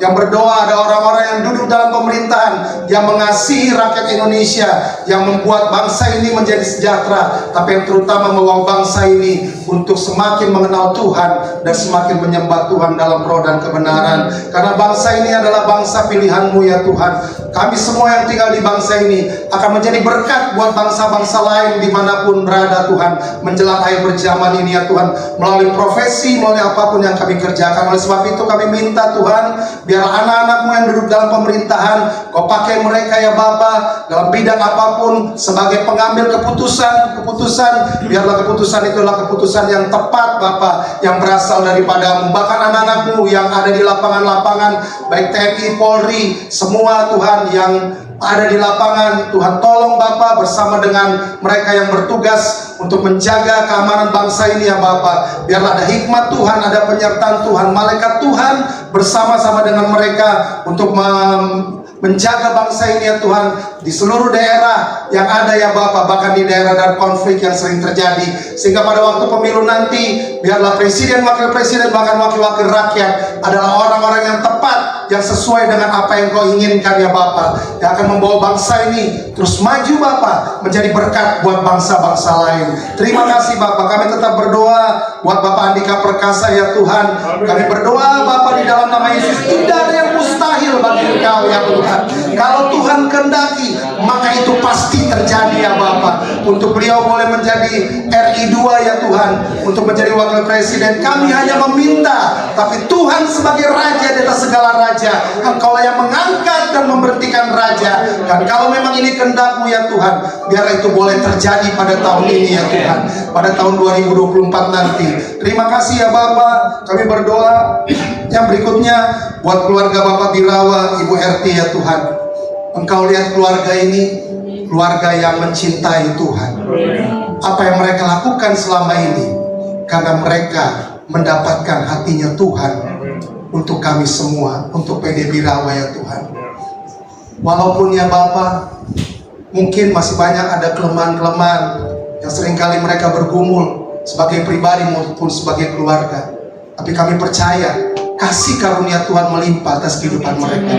Speaker 8: yang berdoa, ada orang-orang yang duduk dalam pemerintahan, yang mengasihi rakyat Indonesia, yang membuat bangsa ini menjadi sejahtera, tapi yang terutama membawa bangsa ini untuk semakin mengenal Tuhan dan semakin menyembah Tuhan dalam roh dan kebenaran. Karena bangsa ini adalah bangsa pilihan-Mu ya Tuhan. Kami semua yang tinggal di bangsa ini akan akan menjadi berkat buat bangsa-bangsa lain dimanapun berada Tuhan, menjelang akhir berjaman ini ya Tuhan, melalui profesi, melalui apapun yang kami kerjakan. Oleh sebab itu kami minta Tuhan, biarlah anak-anak-Mu yang duduk dalam pemerintahan, Kau pakai mereka ya Bapa dalam bidang apapun sebagai pengambil keputusan, biarlah keputusan itu adalah keputusan yang tepat Bapa, yang berasal daripada-Mu. Bahkan anak-anak-Mu yang ada di lapangan-lapangan, baik TNI, Polri, semua Tuhan yang ada di lapangan, Tuhan tolong Bapa bersama dengan mereka yang bertugas untuk menjaga keamanan bangsa ini ya Bapa. Biarlah ada hikmat Tuhan, ada penyertaan Tuhan, malaikat Tuhan bersama-sama dengan mereka untuk menjaga bangsa ini ya Tuhan, di seluruh daerah yang ada ya Bapa, bahkan di daerah dan konflik yang sering terjadi, sehingga pada waktu pemilu nanti biarlah presiden, wakil presiden, bahkan wakil-wakil rakyat adalah orang-orang yang tepat, yang sesuai dengan apa yang Kau inginkan ya Bapa, yang akan membawa bangsa ini terus maju Bapa, menjadi berkat buat bangsa-bangsa lain. Terima kasih Bapa. Kami tetap berdoa buat Bapak Andika Perkasa ya Tuhan. Kami berdoa Bapa di dalam nama Yesus, tidak ada yang mustahil bagi Engkau ya Tuhan. Kalau Tuhan kehendaki, maka itu pasti terjadi ya Bapa. Untuk beliau boleh menjadi RI 2 ya Tuhan, untuk menjadi wakil presiden, kami hanya meminta, tapi Tuhan sebagai raja di atas segala raja, Engkau yang mengangkat dan memberhentikan raja. Dan kalau memang ini kehendak-Mu ya Tuhan, biarlah itu boleh terjadi pada tahun ini ya Tuhan, pada tahun 2024 nanti. Terima kasih ya Bapa. Kami berdoa yang berikutnya buat keluarga Bapak Birawa, Ibu RT ya Tuhan. Engkau lihat keluarga ini, keluarga yang mencintai Tuhan. Apa yang mereka lakukan selama ini karena mereka mendapatkan hatinya Tuhan untuk kami semua, untuk PD Birawa ya Tuhan. Walaupun ya Bapa, mungkin masih banyak ada kelemahan-kelemahan yang seringkali mereka bergumul sebagai pribadi maupun sebagai keluarga, tapi kami percaya kasih karunia Tuhan melimpah atas kehidupan mereka.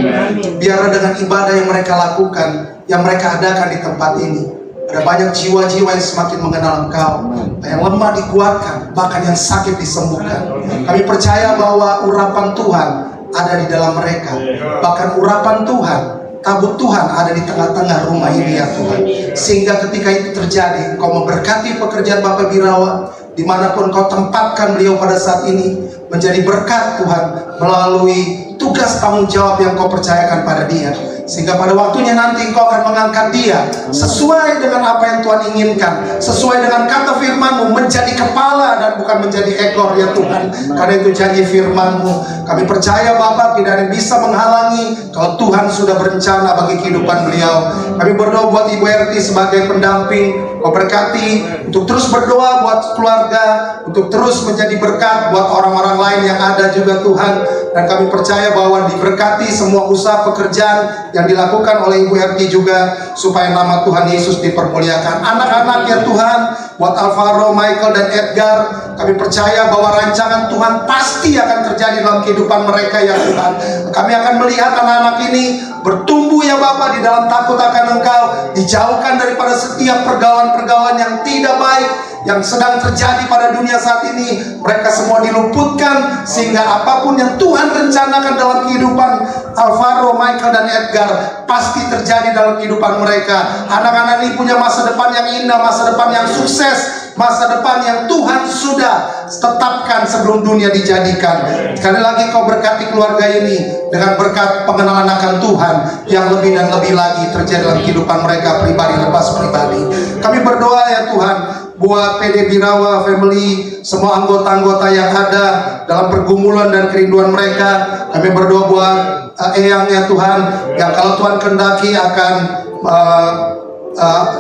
Speaker 8: Biarlah dengan ibadah yang mereka lakukan, yang mereka adakan di tempat ini, ada banyak jiwa-jiwa yang semakin mengenal Engkau, yang lemah dikuatkan, bahkan yang sakit disembuhkan. Kami percaya bahwa urapan Tuhan ada di dalam mereka, bahkan urapan Tuhan, tabut Tuhan ada di tengah-tengah rumah ini ya Tuhan. Sehingga ketika itu terjadi, Engkau memberkati pekerjaan Bapak Birawa, dimanapun Kau tempatkan beliau pada saat ini, menjadi berkat Tuhan melalui tugas tanggung jawab yang Kau percayakan pada dia, sehingga pada waktunya nanti Engkau akan mengangkat dia sesuai dengan apa yang Tuhan inginkan, sesuai dengan kata firman-Mu, menjadi kepala dan bukan menjadi ekor ya Tuhan. Karena itu janji firman-Mu. Kami percaya Bapak, tidak ada yang bisa menghalangi kalau Tuhan sudah berencana bagi kehidupan beliau. Kami berdoa buat Ibu RT sebagai pendamping, Kau berkati untuk terus berdoa buat keluarga, untuk terus menjadi berkat buat orang-orang lain yang ada juga Tuhan. Dan kami percaya bahwa diberkati semua usaha pekerjaan yang dilakukan oleh Ibu RT juga, supaya nama Tuhan Yesus dipermuliakan. Anak-anak ya Tuhan, buat Alvaro, Michael, dan Edgar, kami percaya bahwa rancangan Tuhan pasti akan terjadi dalam kehidupan mereka ya Tuhan. Kami akan melihat anak-anak ini bertumbuh ya Bapa di dalam takut akan Engkau, dijauhkan daripada setiap pergaulan-pergaulan yang tidak baik yang sedang terjadi pada dunia saat ini. Mereka semua diluputkan, sehingga apapun yang Tuhan rencanakan dalam kehidupan Alvaro, Michael, dan Edgar pasti terjadi dalam kehidupan mereka. Anak-anak ini punya masa depan yang indah, masa depan yang sukses, masa depan yang Tuhan sudah tetapkan sebelum dunia dijadikan. Sekali lagi Kau berkati keluarga ini dengan berkat pengenalan akan Tuhan yang lebih dan lebih lagi terjadi dalam kehidupan mereka pribadi lepas pribadi. Kami berdoa ya Tuhan buat PD Birawa Family, semua anggota-anggota yang ada dalam pergumulan dan kerinduan mereka. Kami berdoa buat Eyang ya Tuhan, yang kalau Tuhan kehendaki akan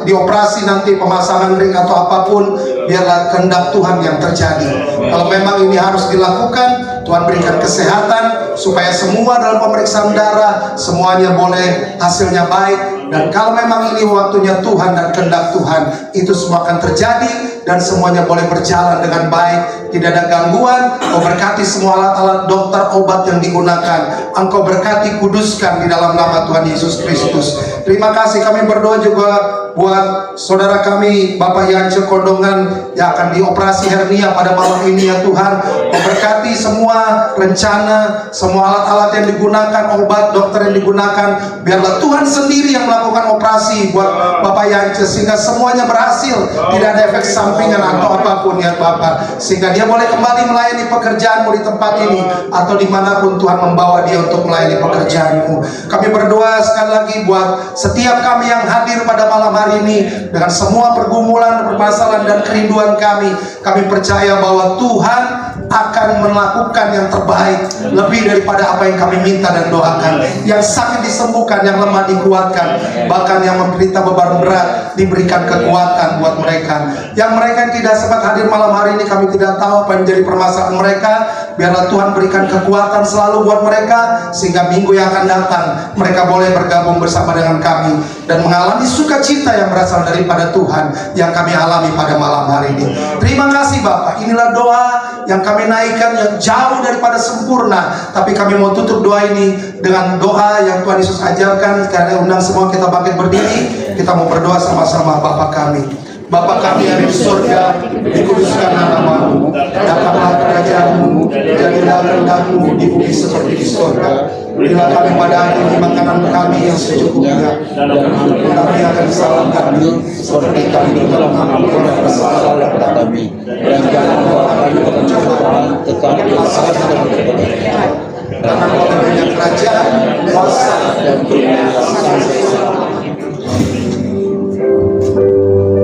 Speaker 8: dioperasi nanti, pemasangan ring atau apapun, biarlah kehendak Tuhan yang terjadi. Kalau memang ini harus dilakukan, Tuhan berikan kesehatan supaya semua dalam pemeriksaan darah semuanya boleh hasilnya baik. Dan kalau memang ini waktunya Tuhan dan kehendak Tuhan, itu semua akan terjadi dan semuanya boleh berjalan dengan baik, tidak ada gangguan. Kau berkati semua alat-alat dokter, obat yang digunakan. Engkau berkati, kuduskan di dalam nama Tuhan Yesus Kristus. Terima kasih. Kami berdoa juga buat saudara kami Bapak Yance Kondongan yang akan dioperasi hernia pada malam ini ya Tuhan. Kau berkati semua semua rencana, semua alat-alat yang digunakan, obat, dokter yang digunakan, biarlah Tuhan sendiri yang melakukan operasi buat Bapak Yance, sehingga semuanya berhasil, tidak ada efek sampingan atau apapun ya Bapak, sehingga dia boleh kembali melayani pekerjaanmu di tempat ini atau dimanapun Tuhan membawa dia untuk melayani pekerjaanmu. Kami berdoa sekali lagi buat setiap kami yang hadir pada malam hari ini dengan semua pergumulan, permasalahan dan kerinduan kami. Kami percaya bahwa Tuhan akan melakukan yang terbaik lebih daripada apa yang kami minta dan doakan. Yang sakit disembuhkan, yang lemah dikuatkan, bahkan yang menderita beban berat diberikan kekuatan buat mereka. Yang mereka yang tidak sempat hadir malam hari ini, kami tidak tahu apa yang menjadi permasalahan mereka. Biarlah Tuhan berikan kekuatan selalu buat mereka, sehingga minggu yang akan datang mereka boleh bergabung bersama dengan kami dan mengalami sukacita yang berasal daripada Tuhan yang kami alami pada malam hari ini. Terima kasih Bapak. Inilah doa yang kami naikkan yang jauh daripada sempurna, tapi kami mau tutup doa ini dengan doa yang Tuhan Yesus ajarkan. Karena undang semua kita bangkit berdiri, kita mau berdoa sama-sama. Bapak kami, Bapa kami yang di surga, dikuduskanlah namamu, datanglah kerajaanmu, jadilah kehendakmu di bumi seperti di surga. Berilah kami pada hari ini makanan kami yang secukupnya, dan ampuni kami akan kesalahan kami, seperti kami telah mengampuni kesalahan kepada kami, dan jangan bawa kami ke pencobaan, tetapi selamatkan kami dari jahat. Karena Kau yang kerajaan, kuasa dan kemuliaan sampai selamanya.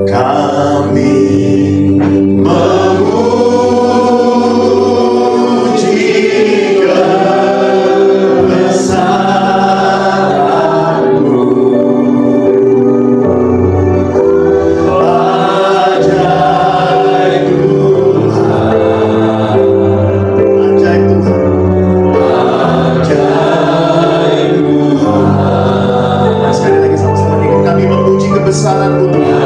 Speaker 7: Kami memuji kebesaran-Mu, ajaib Tuhan, ajaib Tuhan, ajaib Tuhan. Sekali lagi sama-sama kami memuji kebesaran-Mu Tuhan.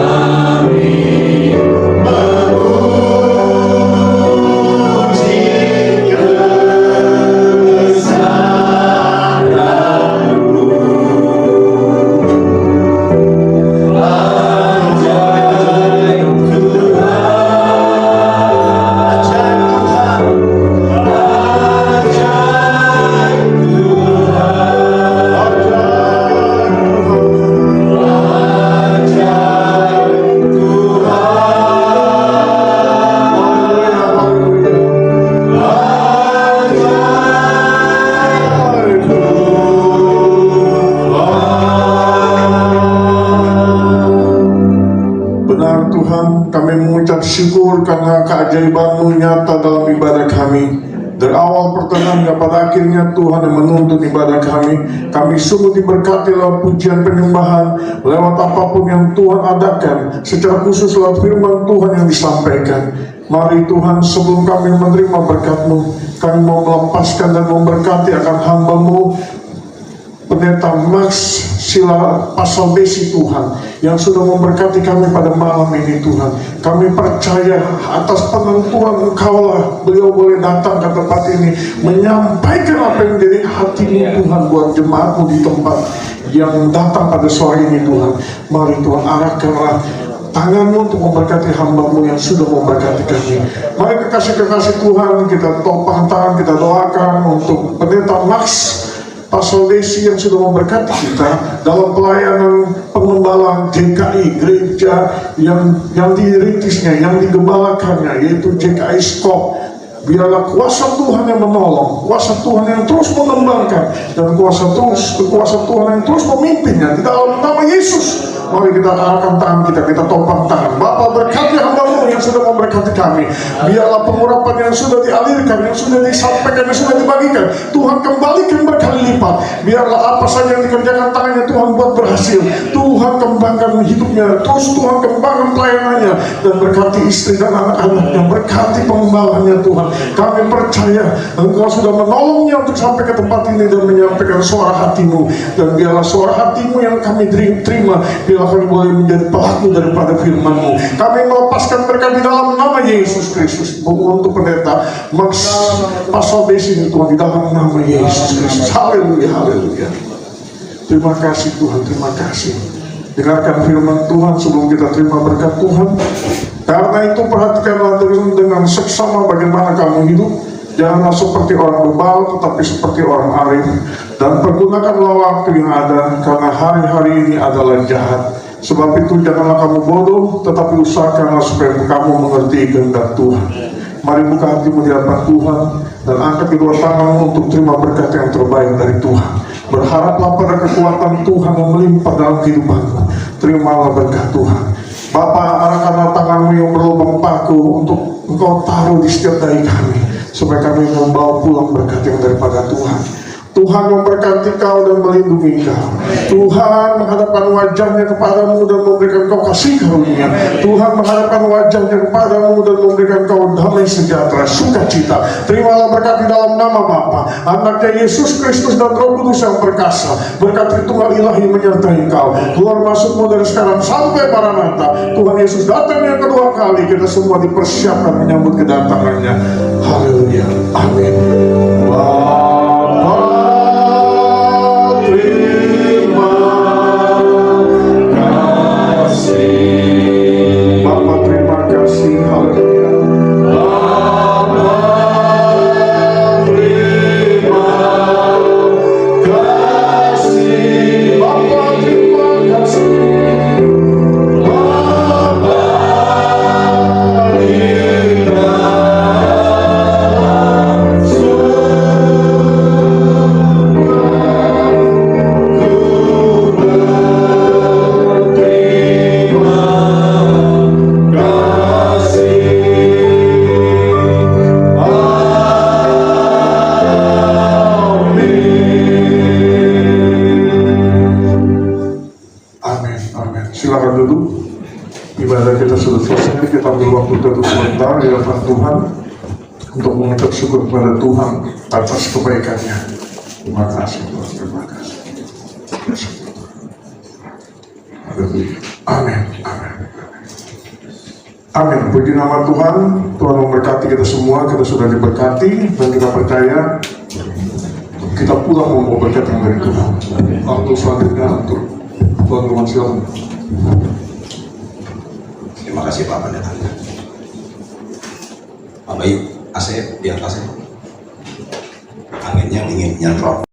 Speaker 9: Syukur karena keajaiban-Mu nyata dalam ibadah kami. Dari awal pertengahan pada akhirnya Tuhan yang menuntun ibadah kami. Kami sungguh diberkati lewat pujian penyembahan, lewat apapun yang Tuhan adakan, secara khusus lewat firman Tuhan yang disampaikan. Mari Tuhan, sebelum kami menerima berkat-Mu, kami mau melepaskan dan memberkati akan hamba-Mu Pendeta Max Sila Pasal Besi Tuhan, yang sudah memberkati kami pada malam ini Tuhan. Kami percaya atas penentuan Engkau-lah beliau boleh datang ke tempat ini, menyampaikan apa yang menjadi hati-Mu Tuhan buat jemaat-Mu di tempat yang datang pada sore ini Tuhan. Mari Tuhan, arahkanlah tangan-Mu untuk memberkati hamba-Mu yang sudah memberkati kami. Mari kekasih-kekasih Tuhan, kita topang tangan, kita doakan untuk Pendeta Max Pasal Desi yang sudah memberkati kita dalam pelayanan pengembalaan GKI, gereja yang dirintisnya, yang digembalakannya, yaitu GKI Skop. Biarlah kuasa Tuhan yang menolong, kuasa Tuhan yang terus mengembangkan, dan kuasa Tuhan yang terus memimpinnya di dalam nama Yesus. Mari kita arahkan tangan kita topang tangan. Bapa, berkati hamba-Mu yang sudah memberkati kami. Biarlah pengurapan yang sudah dialirkan, yang sudah disampaikan, yang sudah dibagikan, Tuhan kembalikan berkali lipat. Biarlah apa saja yang dikerjakan tangannya Tuhan buat berhasil. Tuhan kembangkan hidupnya, terus Tuhan kembangkan pelayanannya, dan berkati istri dan anak-anaknya, berkati pengembalaannya Tuhan. Kami percaya Engkau sudah menolongnya untuk sampai ke tempat ini dan menyampaikan suara hati-Mu. Dan biarlah suara hati-Mu yang kami terima, biarlah kami boleh menjadi pelaku daripada firman-Mu. Kami melepaskan berkat di dalam nama Yesus Kristus. Untuk Pendeta Max Pasal Besi ini Tuhan, di dalam nama Yesus Kristus. Haleluya, haleluya. Terima kasih Tuhan, terima kasih. Dengarkan firman Tuhan sebelum kita terima berkat Tuhan. Karena itu perhatikanlah dengan seksama bagaimana kamu hidup, Janganlah seperti orang bebal, tetapi seperti orang arif. Dan pergunakanlah waktu yang ada, karena hari-hari ini adalah jahat. Sebab itu janganlah kamu bodoh, tetapi usahakanlah supaya kamu mengerti kehendak Tuhan. Mari buka hatimu di hadapan Tuhan, dan angkat kedua tanganmu untuk terima berkat yang terbaik dari Tuhan. Berharaplah pada kekuatan Tuhan yang melimpah dalam kehidupanmu. Terimalah berkat Tuhan. Bapa, arahkanlah tanganmu yang berlubang paku untuk Engkau taruh di setiap dahi kami, supaya kami membawa pulang berkat yang daripada Tuhan. Tuhan memberkati kau dan melindungi kau. Tuhan menghadapkan wajahnya kepadamu dan memberikan kau kasih karunia. Tuhan menghadapkan wajahnya kepadamu dan memberikan kau damai sejahtera, sukacita. Terimalah berkat di dalam nama Bapa, Anaknya Yesus Kristus dan Roh Kudus yang perkasa. Berkat Tuhan ilahi menyertai kau. Keluar masukmu dari sekarang sampai Maranatha. Tuhan Yesus datang yang kedua kali. Kita semua dipersiapkan menyambut kedatangannya. Haleluya. Amin. Bapa terima kasih, haleluya. Bapa terima kasih, Bapa terima kasih, Bapa terima silakan duduk. Ibadah kita sudah selesai. Kita ambil waktu duduk sebentar di hadapan Tuhan untuk mengucap syukur kepada Tuhan atas kebaikannya. Terima kasih Tuhan, terima kasih. Amin, amin, amin. Puji nama Tuhan. Tuhan memberkati kita semua. Kita sudah diberkati dan kita percaya kita pulang membawa berkat yang dari Tuhan. Waktu selanjutnya untuk Tuhan Roman silakan.
Speaker 10: Terima kasih Pak Pendeta. Pak Bayu, AC di atasnya. Anginnya dingin, nyentrok.